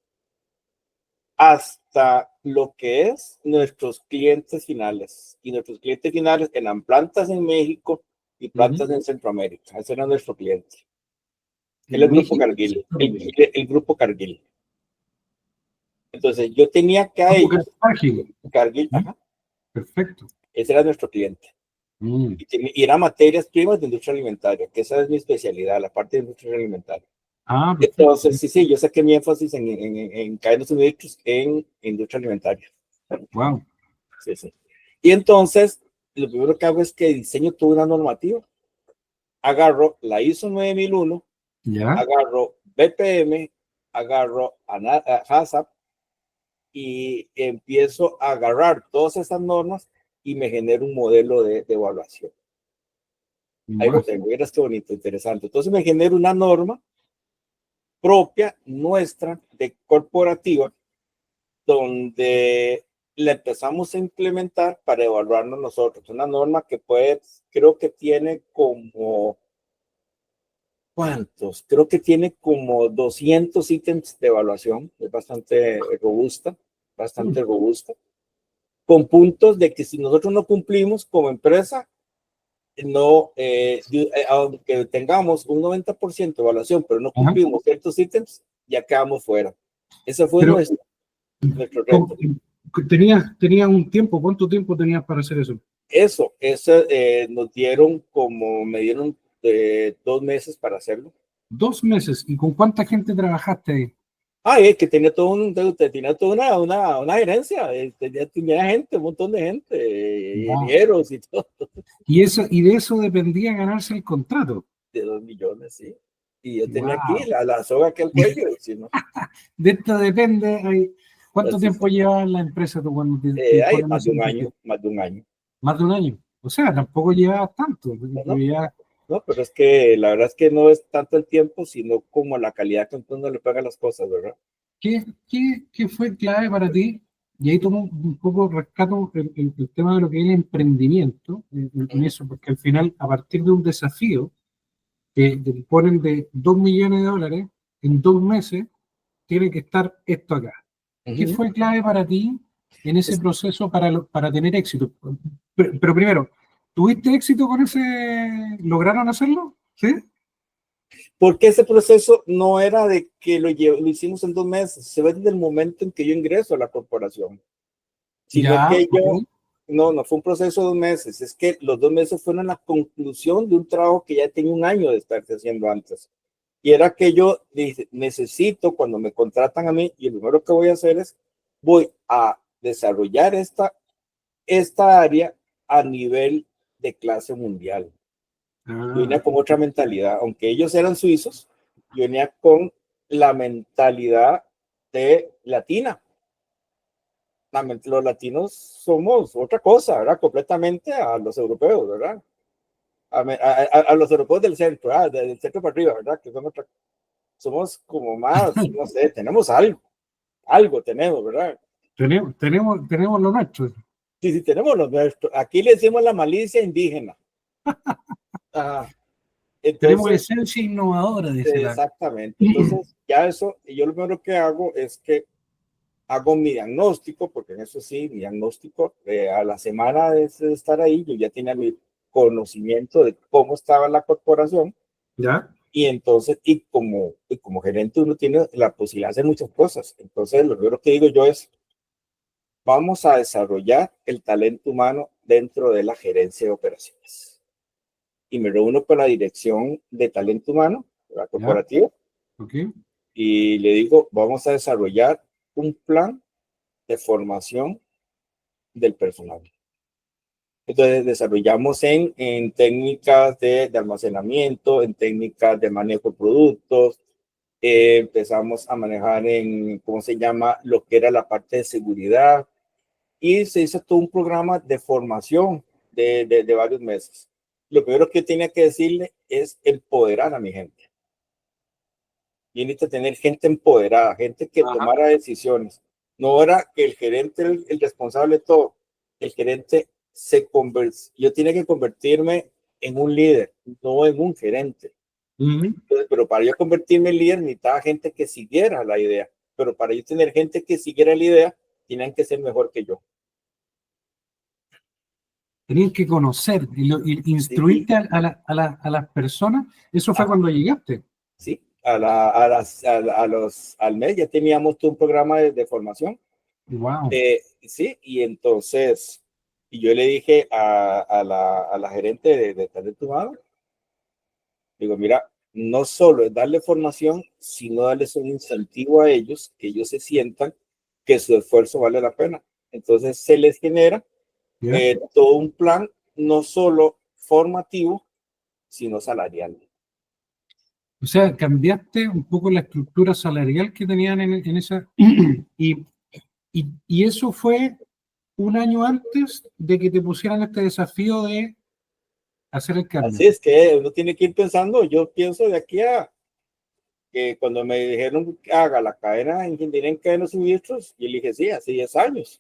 hasta lo que es nuestros clientes finales. Y nuestros clientes finales eran plantas en México y plantas en Centroamérica. Ese era nuestro cliente. El Grupo Cargill. El Grupo Cargill. Entonces, yo tenía que a ellos. Cargill, ajá. Perfecto. Ese era nuestro cliente. Y era materias primas de industria alimentaria, que esa es mi especialidad, la parte de industria alimentaria. Entonces, sí, yo saqué mi énfasis en cadenas de suministros en industria alimentaria. Wow. Sí. Y entonces, lo primero que hago es que diseño toda una normativa. Agarro la ISO 9001, agarro BPM, agarro a HACCP y empiezo a agarrar todas esas normas y me genero un modelo de evaluación. Ahí lo tengo, mira qué bonito, interesante. Entonces me genero una norma propia, nuestra, de corporativa, donde la empezamos a implementar para evaluarnos nosotros. Una norma que creo que tiene como, ¿cuántos? Creo que tiene como 200 ítems de evaluación. Es bastante robusta, con puntos de que si nosotros no cumplimos como empresa, no, aunque tengamos un 90% de evaluación, pero no cumplimos ciertos ítems, ya quedamos fuera. Ese fue nuestro reto. ¿Tenías un tiempo? ¿Cuánto tiempo tenías para hacer eso? Eso nos dieron me dieron 2 meses para hacerlo. 2 meses. ¿Y con cuánta gente trabajaste ahí? Que tenía toda una gerencia, tenía gente, un montón de gente, ingenieros y todo. ¿Y de eso dependía ganarse el contrato? De 2 millones, sí. Y yo tenía aquí la soga que al cuello. ¿Sí, no? De esto depende. ¿Cuánto tiempo lleva la empresa tú cuando más de un año. Más de un año. O sea, tampoco llevas tanto. No, pero es que la verdad es que no es tanto el tiempo, sino como la calidad que uno le pega las cosas, ¿verdad? ¿Qué fue clave para ti? Y ahí tomo un poco, rescato el tema de lo que es el emprendimiento, en eso, porque al final, a partir de un desafío que te ponen de $2 millones, en 2 meses tiene que estar esto acá. ¿Qué fue clave para ti en ese proceso para tener éxito? Pero primero, ¿tuviste éxito con ese? ¿Lograron hacerlo? ¿Sí? Porque ese proceso no era de que lo hicimos en 2 meses, se ve desde el momento en que yo ingreso a la corporación. Sino que no fue un proceso de 2 meses, es que los 2 meses fueron la conclusión de un trabajo que ya tenía un año de estarse haciendo antes. Y era que yo dije, necesito, cuando me contratan a mí, y lo primero que voy a hacer es, voy a desarrollar esta área a nivel de clase mundial. Yo venía con otra mentalidad, aunque ellos eran suizos, yo venía con la mentalidad de latina. Los latinos somos otra cosa, ¿verdad? Completamente a los europeos, ¿verdad? A los europeos del centro, del centro para arriba, ¿verdad? Que somos como más, no sé, tenemos algo tenemos, ¿verdad? Tenemos lo nuestro. Sí, tenemos lo nuestro. Aquí le decimos la malicia indígena. Entonces, tenemos esencia innovadora. Exactamente. Entonces, ya eso, y yo lo primero que hago es que hago mi diagnóstico, porque en eso sí, mi diagnóstico, a la semana de estar ahí, yo ya tenía mi conocimiento de cómo estaba la corporación. ¿Ya? Y entonces, como gerente, uno tiene la posibilidad de hacer muchas cosas. Entonces, lo primero que digo yo es, vamos a desarrollar el talento humano dentro de la gerencia de operaciones. Y me reúno con la dirección de talento humano, la corporativa, y le digo, vamos a desarrollar un plan de formación del personal. Entonces desarrollamos en técnicas de almacenamiento, en técnicas de manejo de productos, empezamos a manejar ¿cómo se llama? Lo que era la parte de seguridad, y se hizo todo un programa de formación de varios meses. Lo primero que tenía que decirle es empoderar a mi gente. Y necesito tener gente empoderada, gente que tomara decisiones. No era que el gerente era el responsable de todo. El gerente yo tenía que convertirme en un líder, no en un gerente. Entonces, pero para yo convertirme en líder necesitaba gente que siguiera la idea. Pero para yo tener gente que siguiera la idea, tenían que ser mejor que yo. Tenías que conocer y instruirte Sí, a las personas. Eso fue ajá, cuando llegaste. sí. Al mes ya teníamos todo un programa de formación. Wow. Sí, y entonces, y yo le dije a la gerente de talento humano, digo, mira, no solo es darle formación, sino darles un incentivo a ellos, que ellos se sientan que su esfuerzo vale la pena. Entonces se les genera ¿Ya? todo un plan, no solo formativo, sino salarial. O sea, cambiaste un poco la estructura salarial que tenían en esa. Y, y eso fue un año antes de que te pusieran este desafío de hacer el cambio. Así es que uno tiene que ir pensando, yo pienso de aquí a que cuando me dijeron que haga la cadena de ingeniería en cadena de suministros, yo le dije, sí, hace 10 años.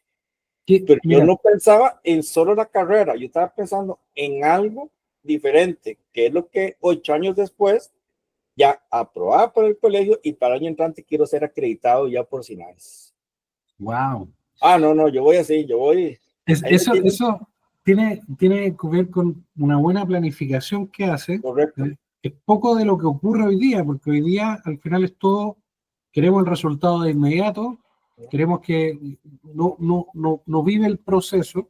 Pero yo Mira, no pensaba en solo la carrera, yo estaba pensando en algo diferente, que es lo que 8 años después, ya aprobada por el colegio y para el año entrante quiero ser acreditado ya por SINAES. wow. Ah, no, no, yo voy así, yo voy. Ahí me tienen. Eso tiene que ver con una buena planificación que hace. Correcto. Es poco de lo que ocurre hoy día, porque hoy día al final es todo, queremos el resultado de inmediato, queremos que no vive el proceso,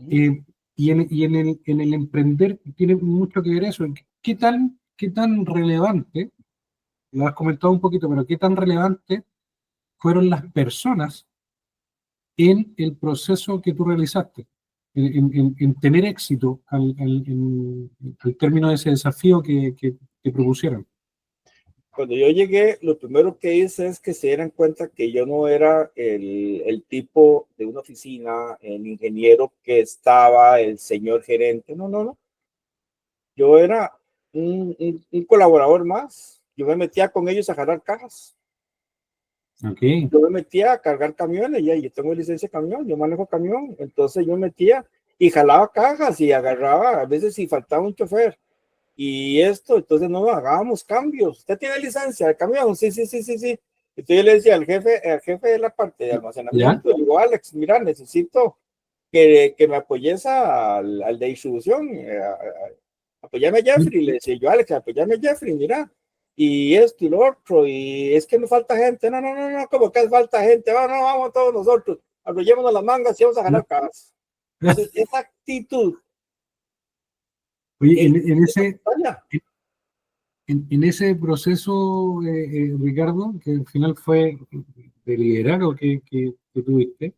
eh, en el emprender tiene mucho que ver eso. Qué tan relevante, lo has comentado un poquito, pero qué tan relevante fueron las personas en el proceso que tú realizaste, en tener éxito al término de ese desafío que propusieron? Cuando yo llegué, lo primero que hice es que se dieran cuenta que yo no era el tipo de una oficina, el ingeniero que estaba, el señor gerente. No, no, no. Yo era un colaborador más. Yo me metía con ellos a jalar cajas. Ok. Yo me metía a cargar camiones. Ya, yo tengo licencia de camión, yo manejo camión. Entonces yo metía y jalaba cajas y agarraba, a veces si faltaba un chofer. Y esto, entonces no hagábamos cambios. ¿Usted tiene licencia de camión? Sí, sí, sí, sí, sí. Entonces yo le decía al jefe de la parte de ¿Ya? almacenamiento, le digo, Alex, mira, necesito que me apoyes al de distribución. Apoyame a Jeffrey. Le decía yo, Alex, apoyame a Jeffrey, mira. Y esto y lo otro. Y es que me falta gente. No, no, no, no, como que falta gente. No, no, vamos todos nosotros. Arrollémonos las mangas y vamos a ganar cabas. Entonces, esa actitud Oye, es en ese, vaya. en ese proceso, Ricardo, que al final fue de liderazgo que tuviste,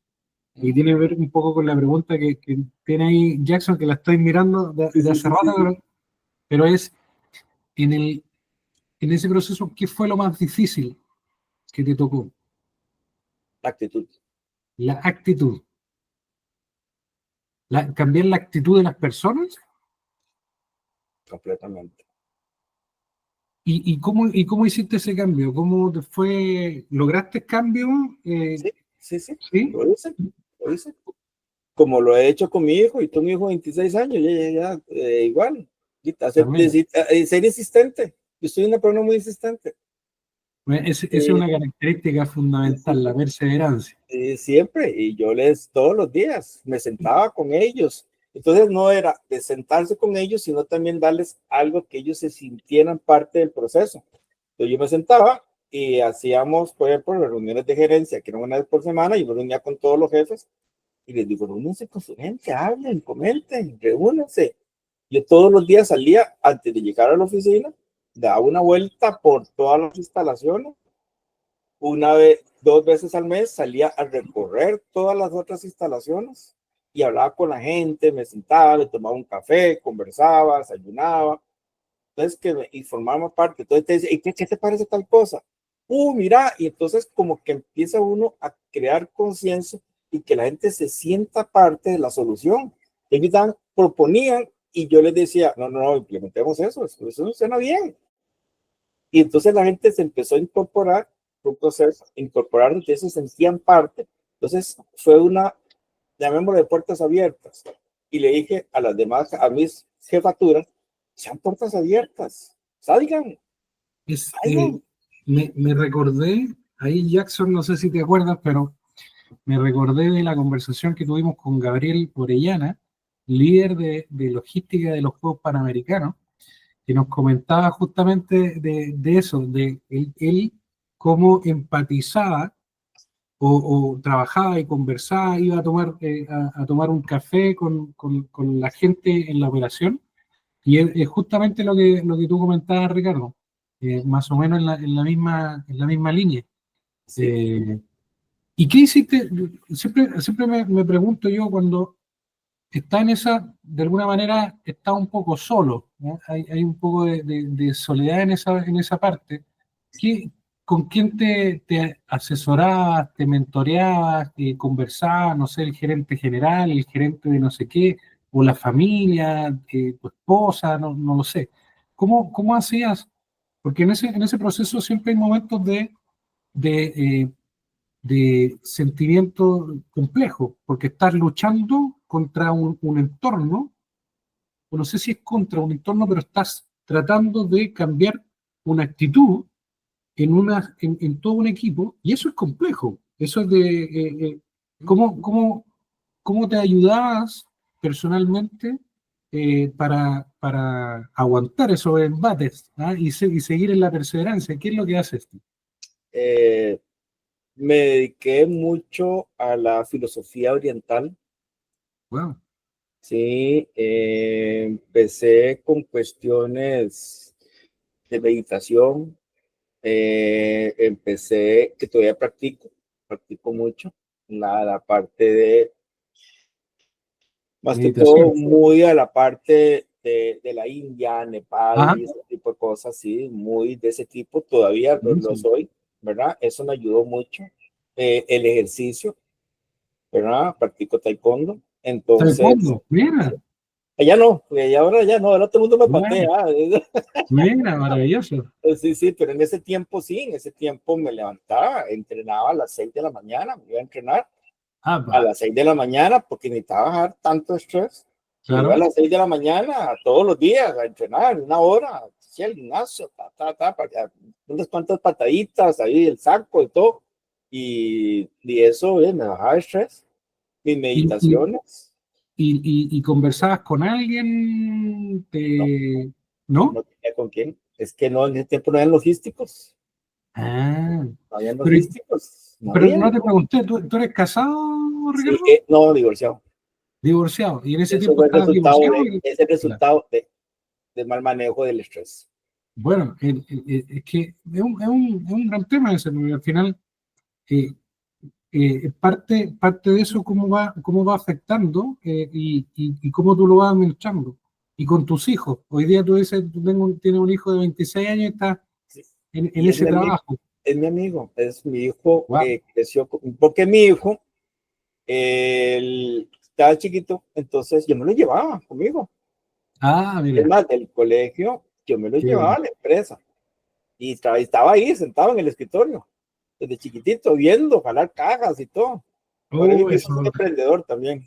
y tiene que ver un poco con la pregunta que tiene ahí Jackson, que la estoy mirando Sí, de sí, hace sí, rato, sí, sí. pero es en en ese proceso, ¿qué fue lo más difícil que te tocó? Actitud. La actitud. Cambiar la actitud de las personas. Completamente. Y cómo hiciste ese cambio? ¿Cómo te fue? ¿Lograste cambio? Sí, sí, sí, ¿Sí? lo hice. Como lo he hecho con mi hijo, y tengo mi hijo de 26 años, igual. También. Ser insistente. Yo soy una persona muy insistente. Esa es Eh, una característica sí, sí, fundamental, la sí. perseverancia. Siempre, y yo todos los días, me sentaba con ellos. Entonces no era de sentarse con ellos, sino también darles algo que ellos se sintieran parte del proceso. Entonces yo me sentaba y hacíamos, por ejemplo, reuniones de gerencia, que eran una vez por semana, y me reunía con todos los jefes, y les digo, reúnense con su gente, hablen, comenten, reúnense. Yo todos los días salía, antes de llegar a la oficina, daba una vuelta por todas las instalaciones, una vez, 2 veces al mes salía a recorrer todas las otras instalaciones y hablaba con la gente, me sentaba, le tomaba un café, conversaba, desayunaba. Entonces, que me informaba parte. Entonces te dice, ¿y qué te parece tal cosa? Mira, y entonces como que empieza uno a crear conciencia y que la gente se sienta parte de la solución. Ellos proponían y yo les decía, no, no, no, implementemos eso no suena bien. Y entonces la gente se empezó a incorporar, un proceso, incorporar, entonces se sentían parte. Entonces fue una, llamémosle, de puertas abiertas. y le dije a las demás, a mis jefaturas, sean puertas abiertas, salgan, salgan. Me recordé, ahí Jackson, no sé si te acuerdas, pero me recordé de la conversación que tuvimos con Gabriel Orellana, líder de logística de los Juegos Panamericanos, que nos comentaba justamente de eso, de él cómo empatizaba o trabajaba y conversaba, iba a tomar un café con la gente en la operación, y es justamente lo que tú comentabas, Ricardo, más o menos en la misma línea. Sí. ¿Y qué hiciste? Siempre me pregunto yo cuando está en esa, de alguna manera, está un poco solo, ¿no? Hay un poco de soledad en esa parte. ¿Qué, con quién te asesorabas, te mentoreabas, conversabas, no sé, el gerente general, el gerente de no sé qué, o la familia, tu esposa, no lo sé? ¿Cómo hacías? Porque en ese proceso siempre hay momentos de, eh, de sentimiento complejo, porque estás luchando contra un entorno, o no sé si es contra un entorno, pero estás tratando de cambiar una actitud en todo un equipo, y eso es complejo. Eso es ¿cómo te ayudabas personalmente para aguantar esos embates, ¿ah? Y seguir en la perseverancia? ¿Qué es lo que haces tú? Eh, Me dediqué mucho a la filosofía oriental. Wow. Sí, empecé con cuestiones de meditación. Empecé, que todavía practico mucho, la parte de, más que todo, Meditación. muy a la parte de la India, Nepal Ajá. y ese tipo de cosas, sí, muy de ese tipo, todavía lo Buenísimo. soy, ¿verdad? Eso me ayudó mucho. El ejercicio, ¿verdad? Practico taekwondo, entonces, Taekwondo, mira, allá no, y ahora ya no, ahora todo el mundo me patea. bueno, mira, maravilloso. Sí, sí, pero en ese tiempo sí, en ese tiempo me levantaba, entrenaba a las 6 de la mañana, me iba a entrenar Ah, a va, las 6 de la mañana porque necesitaba bajar tanto estrés. Me iba a claro. las 6 de la mañana todos los días a entrenar, una hora, hacia el gimnasio, para unas cuantas pataditas ahí, el saco y todo. Y eso me bajaba el estrés. Mis ¿Y, y, meditaciones, y conversabas con alguien? no, ¿No? no tenía con quién. Es que no, en ese tiempo no habían logísticos, Ah, no habían pero, logísticos, no pero habían. no te pregunté, ¿tú eres casado, Sí, Ricardo? no, divorciado. Divorciado. ¿Y en ese Eso tiempo fue el estabas resultado divorciado? de, es el Claro. resultado de mal manejo del estrés. Bueno, es que es un gran tema ese, porque al final eh, parte de eso, cómo va afectando, y cómo tú lo vas administrando. Y con tus hijos. Hoy día tú dices, tienes un hijo de 26 años y estás Sí. en Y ese trabajo. es mi amigo, es mi hijo, Wow. creció, porque mi hijo, él estaba chiquito, entonces yo me lo llevaba conmigo. Ah, Es mira, más, del colegio, yo me lo qué llevaba a bueno. la empresa y estaba ahí sentado en el escritorio, desde chiquitito, viendo, jalar cajas y todo. Ahora mi Oh, hijo es un eso, emprendedor también.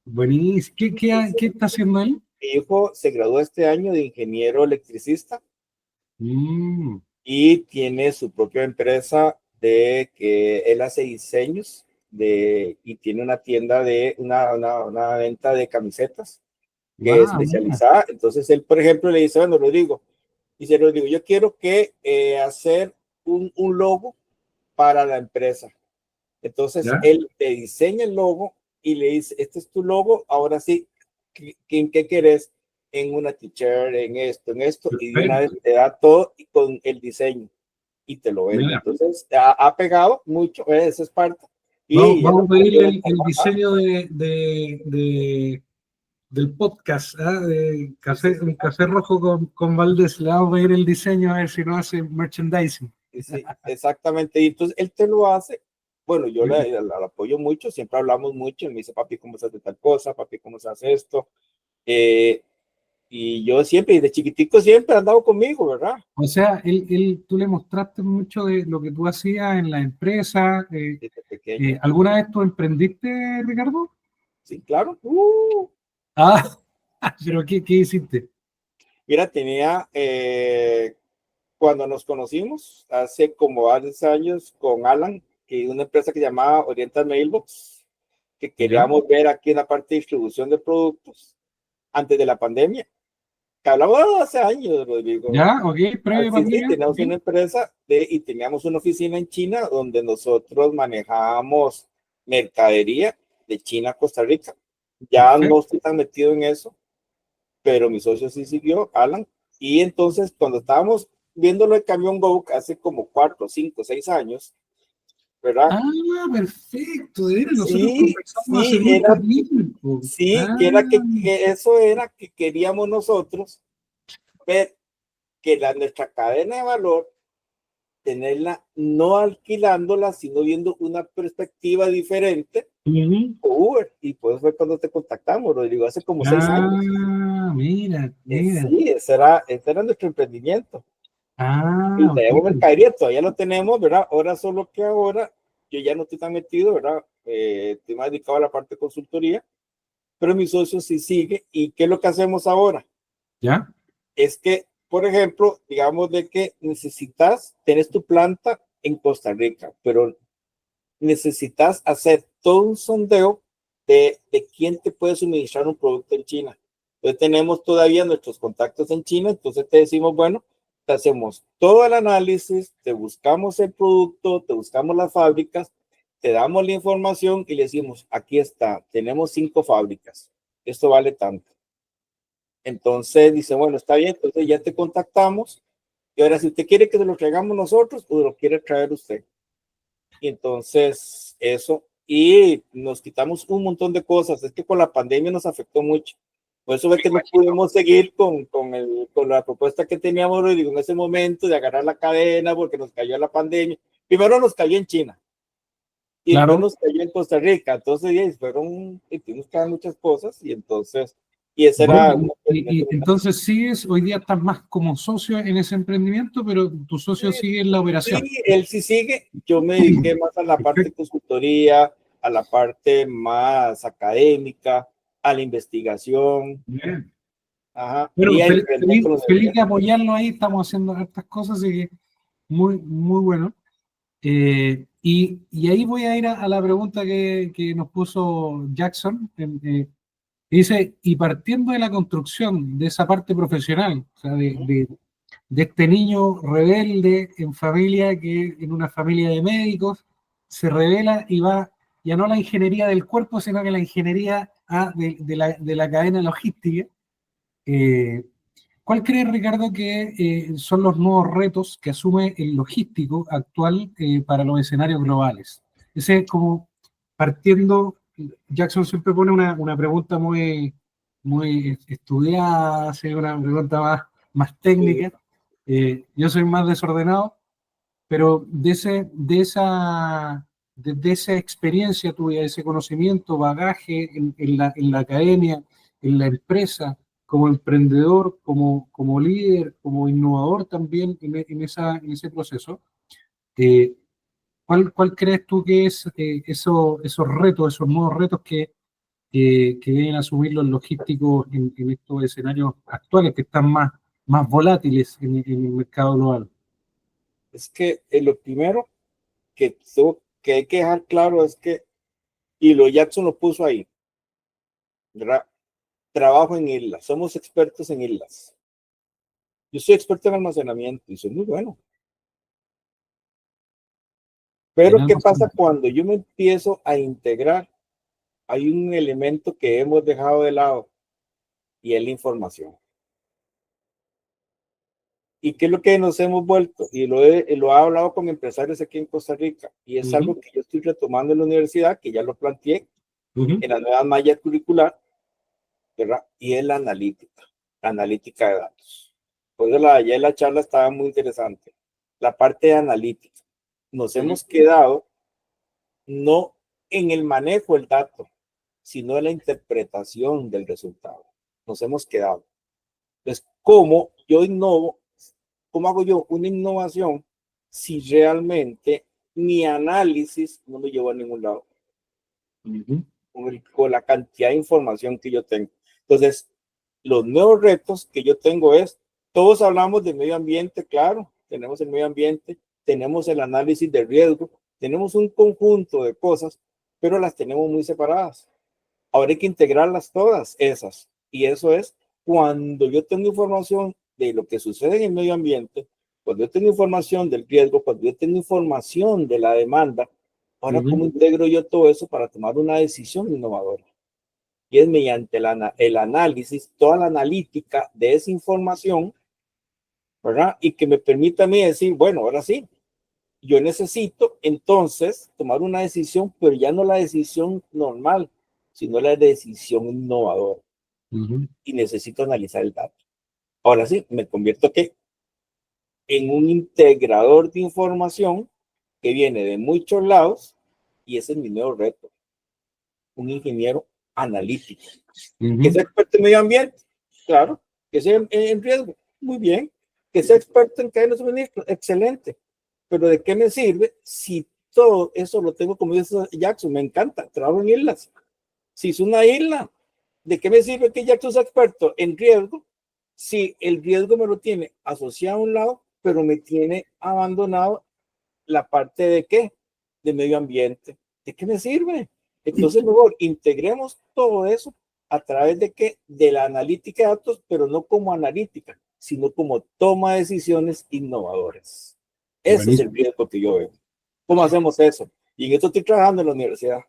buenísimo. ¿Qué está haciendo él? Mi hijo se graduó este año de ingeniero electricista Mm, y tiene su propia empresa de que él hace diseños y tiene una tienda de una venta de camisetas que es wow, mira. especializada. Entonces él, por ejemplo, le dice, bueno, Rodrigo, yo quiero que hacer un logo para la empresa. Entonces ¿Ya? él te diseña el logo y le dice, este es tu logo, ahora sí, ¿en qué querés? En una t-shirt, en esto, y de una vez Perfecto. te da todo y con el diseño y te lo vende. Mira, Entonces ha pegado mucho, esa es parte. vamos, Y es vamos lo a que pedirle quiero el trabajar. diseño del podcast, ¿ah? De Sí, sí, un sí, café rojo con Valdés. Le vamos a pedir el diseño a ver si no hace merchandising. sí, sí, exactamente. Y entonces él te lo hace. Bueno, yo Mira. le apoyo mucho, siempre hablamos mucho. Él me dice, papi, ¿cómo se hace tal cosa? Papi, ¿cómo se hace esto? Eh, y yo siempre, desde chiquitico, siempre ha andado conmigo, ¿verdad? O sea, tú le mostraste mucho de lo que tú hacías en la empresa. Desde pequeño. ¿Alguna vez tú emprendiste, Ricardo? Sí, claro. Ah, pero ¿qué hiciste? Mira, cuando nos conocimos, hace como varios años, con Alan, que una empresa que llamaba Oriental Mailbox, que ¿Ya? queríamos ver aquí en la parte de distribución de productos antes de la pandemia, que hablamos hace años, Rodrigo. ¿Ya? ¿Ok? ¿Previa Sí, sí, pandemia? ¿Ok? teníamos una empresa y teníamos una oficina en China donde nosotros manejábamos mercadería de China a Costa Rica. Ya no Perfecto. estoy tan metido en eso, pero mi socio sí siguió, Alan. Y entonces, cuando estábamos viendo lo de Camión Go hace como 4, 5, 6 años, ¿verdad? Ah, perfecto. De veras, nosotros Sí, conversamos hace sí, mucho tiempo. sí, Ah, que era que eso era que queríamos nosotros ver que nuestra cadena de valor tenerla no alquilándola, sino viendo una perspectiva diferente ujú. o Uber. Y pues fue cuando te contactamos, Rodrigo, hace como 6 años. Mira, mira. Sí, ese era nuestro emprendimiento. Y Ah, ok. tenemos mercadería, todavía lo tenemos, ¿verdad? Ahora solo que ahora yo ya no estoy tan metido, ¿verdad? Estoy más dedicado a la parte de consultoría, pero mi socio sí sigue. ¿Y qué es lo que hacemos ahora? ¿Ya? Es que, por ejemplo, digamos de que tenés tu planta en Costa Rica, pero necesitas hacer todo un sondeo de quién te puede suministrar un producto en China. Entonces tenemos todavía nuestros contactos en China, entonces te decimos, bueno, te hacemos todo el análisis, te buscamos el producto, te buscamos las fábricas, te damos la información y le decimos, aquí está, tenemos 5 fábricas, esto vale tanto. Entonces dice, bueno, está bien, entonces ya te contactamos y ahora si usted quiere que se lo traigamos nosotros o lo quiere traer usted. Y entonces eso, y nos quitamos un montón de cosas. Es que con la pandemia nos afectó mucho. Por eso Me es que no imagino. pudimos seguir con la propuesta que teníamos, Rodrigo, en ese momento de agarrar la cadena porque nos cayó la pandemia. Primero nos cayó en China y después Claro. nos cayó en Costa Rica. Entonces, y tuvimos que dar muchas cosas y entonces, y ese Bueno, era un experimento muy grande. entonces sigues, hoy día estás más como socio en ese emprendimiento, pero tu socio sigue en la operación. Sí, él sí sigue. Yo me dediqué más a la parte de Perfecto. consultoría, a la parte más académica, a la investigación. Bien. Ajá. Y Bueno, a emprender con la feliz universidad. de apoyarlo ahí, estamos haciendo estas cosas, así que muy, muy bueno. Y ahí voy a ir a la pregunta que nos puso Jackson. Dice, y partiendo de la construcción de esa parte profesional, o sea, de este niño rebelde en familia, que en una familia de médicos, se revela y va ya no a la ingeniería del cuerpo, sino que la ingeniería de la cadena logística. Eh, ¿Cuál crees, Ricardo, que son los nuevos retos que asume el logístico actual para los escenarios globales? Ese es como partiendo, Jackson siempre pone una pregunta muy estudiada, hace una pregunta más técnica. Yo soy más desordenado, pero de esa experiencia tuya, ese conocimiento, bagaje en la academia, en la empresa, como emprendedor, como líder, como innovador también en ese proceso, eh, ¿cuál crees tú que es esos retos, esos nuevos retos que deben asumir los logísticos en estos escenarios actuales que están más volátiles en el mercado global? Es que lo primero que hay que dejar claro es que, y lo Jackson lo puso ahí, ¿verdad? Trabajo en islas, somos expertos en islas. Yo soy experto en almacenamiento y soy muy bueno. En Pero ¿qué pasa almacenamiento. cuando yo me empiezo a integrar? Hay un elemento que hemos dejado de lado y es la información. ¿Y qué es lo que nos hemos vuelto? Y lo he hablado con empresarios aquí en Costa Rica y es Ujú, algo que yo estoy retomando en la universidad, que ya lo planteé ujú. en la nueva malla curricular, ¿verdad? Y es la analítica de datos. Por eso ayer la charla estaba muy interesante. La parte de analítica. Nos Ujú. hemos quedado no en el manejo del dato, sino en la interpretación del resultado. Nos hemos quedado. Entonces, ¿cómo yo innovo? ¿Cómo hago yo una innovación si realmente mi análisis no me lleva a ningún lado Ujú. con la cantidad de información que yo tengo? Entonces, los nuevos retos que yo tengo es, todos hablamos de medio ambiente, claro, tenemos el medio ambiente, tenemos el análisis de riesgo, tenemos un conjunto de cosas, pero las tenemos muy separadas. Ahora hay que integrarlas todas esas. Y eso es cuando yo tengo información de lo que sucede en el medio ambiente, cuando yo tengo información del riesgo, cuando yo tengo información de la demanda, ahora cómo integro yo todo eso para tomar una decisión innovadora. Y es mediante el análisis, toda la analítica de esa información, ¿verdad? Y que me permita a mí decir, bueno, ahora sí, yo necesito entonces tomar una decisión, pero ya no la decisión normal, sino la decisión innovadora. Y necesito analizar el dato. Ahora sí, me convierto ¿qué? En un integrador de información que viene de muchos lados, y ese es mi nuevo reto. Un ingeniero analítico. Que sea experto en medio ambiente, claro. Que sea en riesgo, muy bien. Que sea experto en cadenas de suministro, excelente. Pero ¿de qué me sirve si todo eso lo tengo, como dice Jackson? Me encanta, trabajo en islas. Si es una isla, ¿de qué me sirve que Jackson sea experto en riesgo si el riesgo me lo tiene asociado a un lado, pero me tiene abandonado la parte de qué? De medio ambiente. ¿De qué me sirve? Entonces, mejor integremos todo eso a través de qué? De la analítica de datos, pero no como analítica, sino como toma de decisiones innovadoras. Ese es el riesgo que yo veo. ¿Cómo hacemos eso? Y en esto estoy trabajando en la universidad.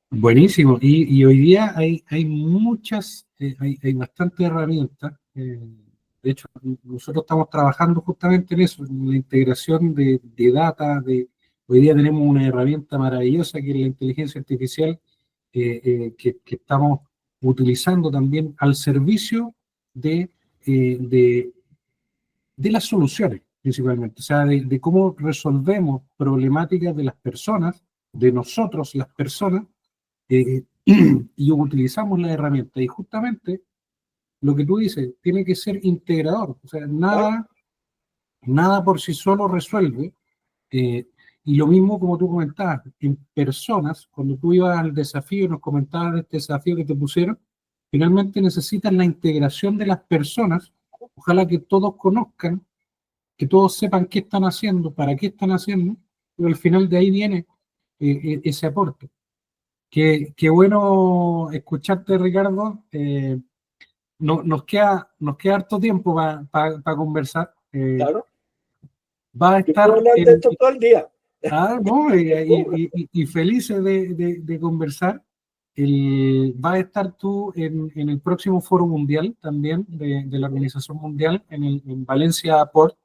Buenísimo. Y hoy día hay muchas, hay bastantes herramientas. De hecho, nosotros estamos trabajando justamente en eso, en la integración de data. Hoy día tenemos una herramienta maravillosa que es la inteligencia artificial, que estamos utilizando también al servicio de las soluciones, principalmente. O sea, de cómo resolvemos problemáticas de las personas, de nosotros, las personas, y utilizamos la herramienta. Y justamente lo que tú dices, tiene que ser integrador. O sea, nada por sí solo resuelve. Y lo mismo como tú comentabas, en personas, cuando tú ibas al desafío y nos comentabas de este desafío que te pusieron, finalmente necesitas la integración de las personas. Ojalá que todos conozcan, que todos sepan qué están haciendo, para qué están haciendo, pero al final de ahí viene ese aporte. Qué bueno escucharte, Ricardo. Nos queda harto tiempo para conversar. Claro. Va a Yo puedo estar hablar de esto todo el día. ¿no? y felices de conversar. Vas a estar tú en el próximo Foro Mundial también de la Organización Mundial en Valencia Port,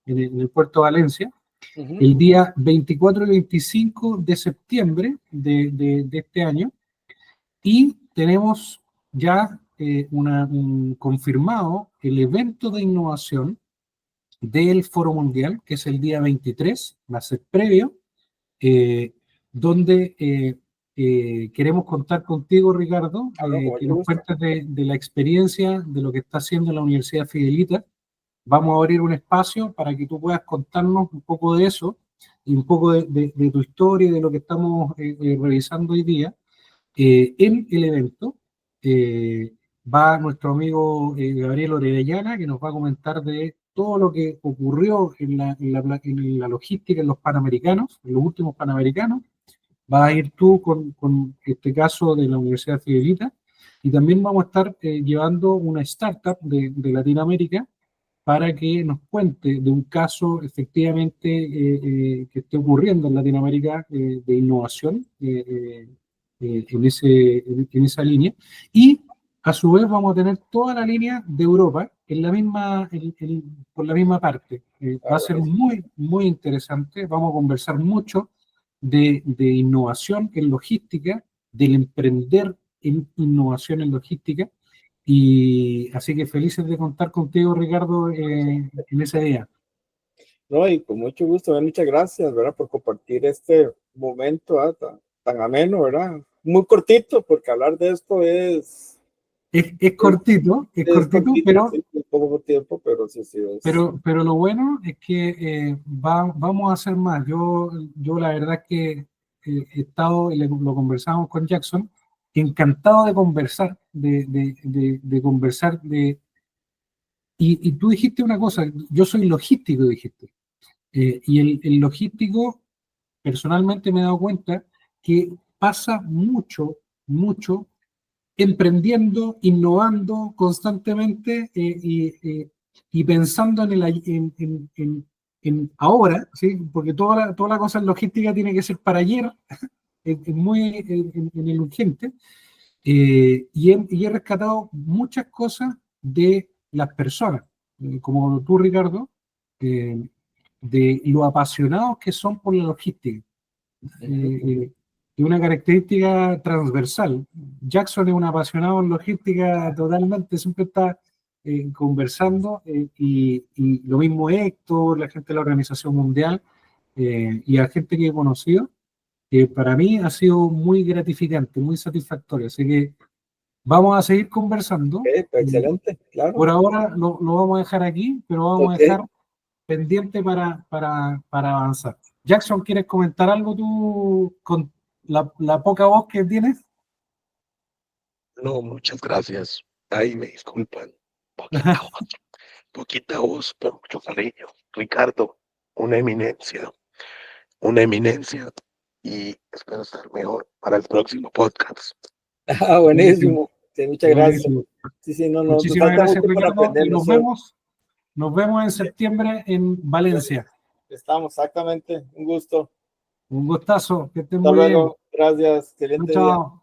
en el puerto de Valencia, el día 24 y 25 de septiembre de este año. Y tenemos ya un confirmado el evento de innovación del Foro Mundial, que es el día 23, va a ser previo, donde queremos contar contigo, Ricardo, que nos cuentes de la experiencia, de lo que está haciendo la Universidad Fidelita. Vamos a abrir un espacio para que tú puedas contarnos un poco de eso y un poco de tu historia y de lo que estamos revisando hoy día. En el evento va nuestro amigo Gabriel Orellana, que nos va a comentar de todo lo que ocurrió en la logística en los Panamericanos, en los últimos Panamericanos. Vas a ir tú con este caso de la Universidad Fidelita, y también vamos a estar llevando una startup de Latinoamérica para que nos cuente de un caso efectivamente que esté ocurriendo en Latinoamérica de innovación en esa línea. Y a su vez vamos a tener toda la línea de Europa en la misma, por la misma parte. Va a ser muy, muy interesante. Vamos a conversar mucho de innovación en logística, del emprender en innovación en logística. Y así que felices de contar contigo, Ricardo, en ese día. No, y con mucho gusto, muchas gracias, ¿verdad? Por compartir este momento tan ameno, ¿verdad? Muy cortito, porque hablar de esto es cortito, pero, sí, poco tiempo, pero sí, pero lo bueno es que vamos a hacer más. Yo la verdad es que he estado, y lo conversamos con Jackson, encantado de conversar, de conversar, y tú dijiste una cosa, yo soy logístico, dijiste, y el logístico, personalmente me he dado cuenta que pasa mucho, mucho emprendiendo, innovando constantemente y pensando en ahora, ¿sí? Porque toda la cosa en logística tiene que ser para ayer, es muy en el urgente, y he rescatado muchas cosas de las personas, como tú, Ricardo, eh, de lo apasionados que son por la logística. Es una característica transversal. Jackson es un apasionado en logística totalmente, siempre está conversando, y lo mismo Héctor, la gente de la Organización Mundial, y la gente que he conocido, que para mí ha sido muy gratificante, muy satisfactorio. Así que vamos a seguir conversando. Excelente, claro. Por ahora lo vamos a dejar aquí, pero vamos a dejar pendiente para avanzar. Jackson, ¿quieres comentar algo tú con la poca voz que tienes? No, muchas gracias. Ahí me disculpan. Poquita voz, pero mucho cariño. Ricardo, una eminencia, y espero estar mejor para el próximo podcast. Buenísimo. Sí, muchas gracias. Buenísimo. Sí, no, nos Muchísimas falta gracias, mucho para Ricardo, aprender y nosotros. nos vemos en septiembre en Valencia. Estamos, exactamente. Un gusto. Un gustazo, que estén Hasta muy bien. luego. Gracias. Excelente día. Chao.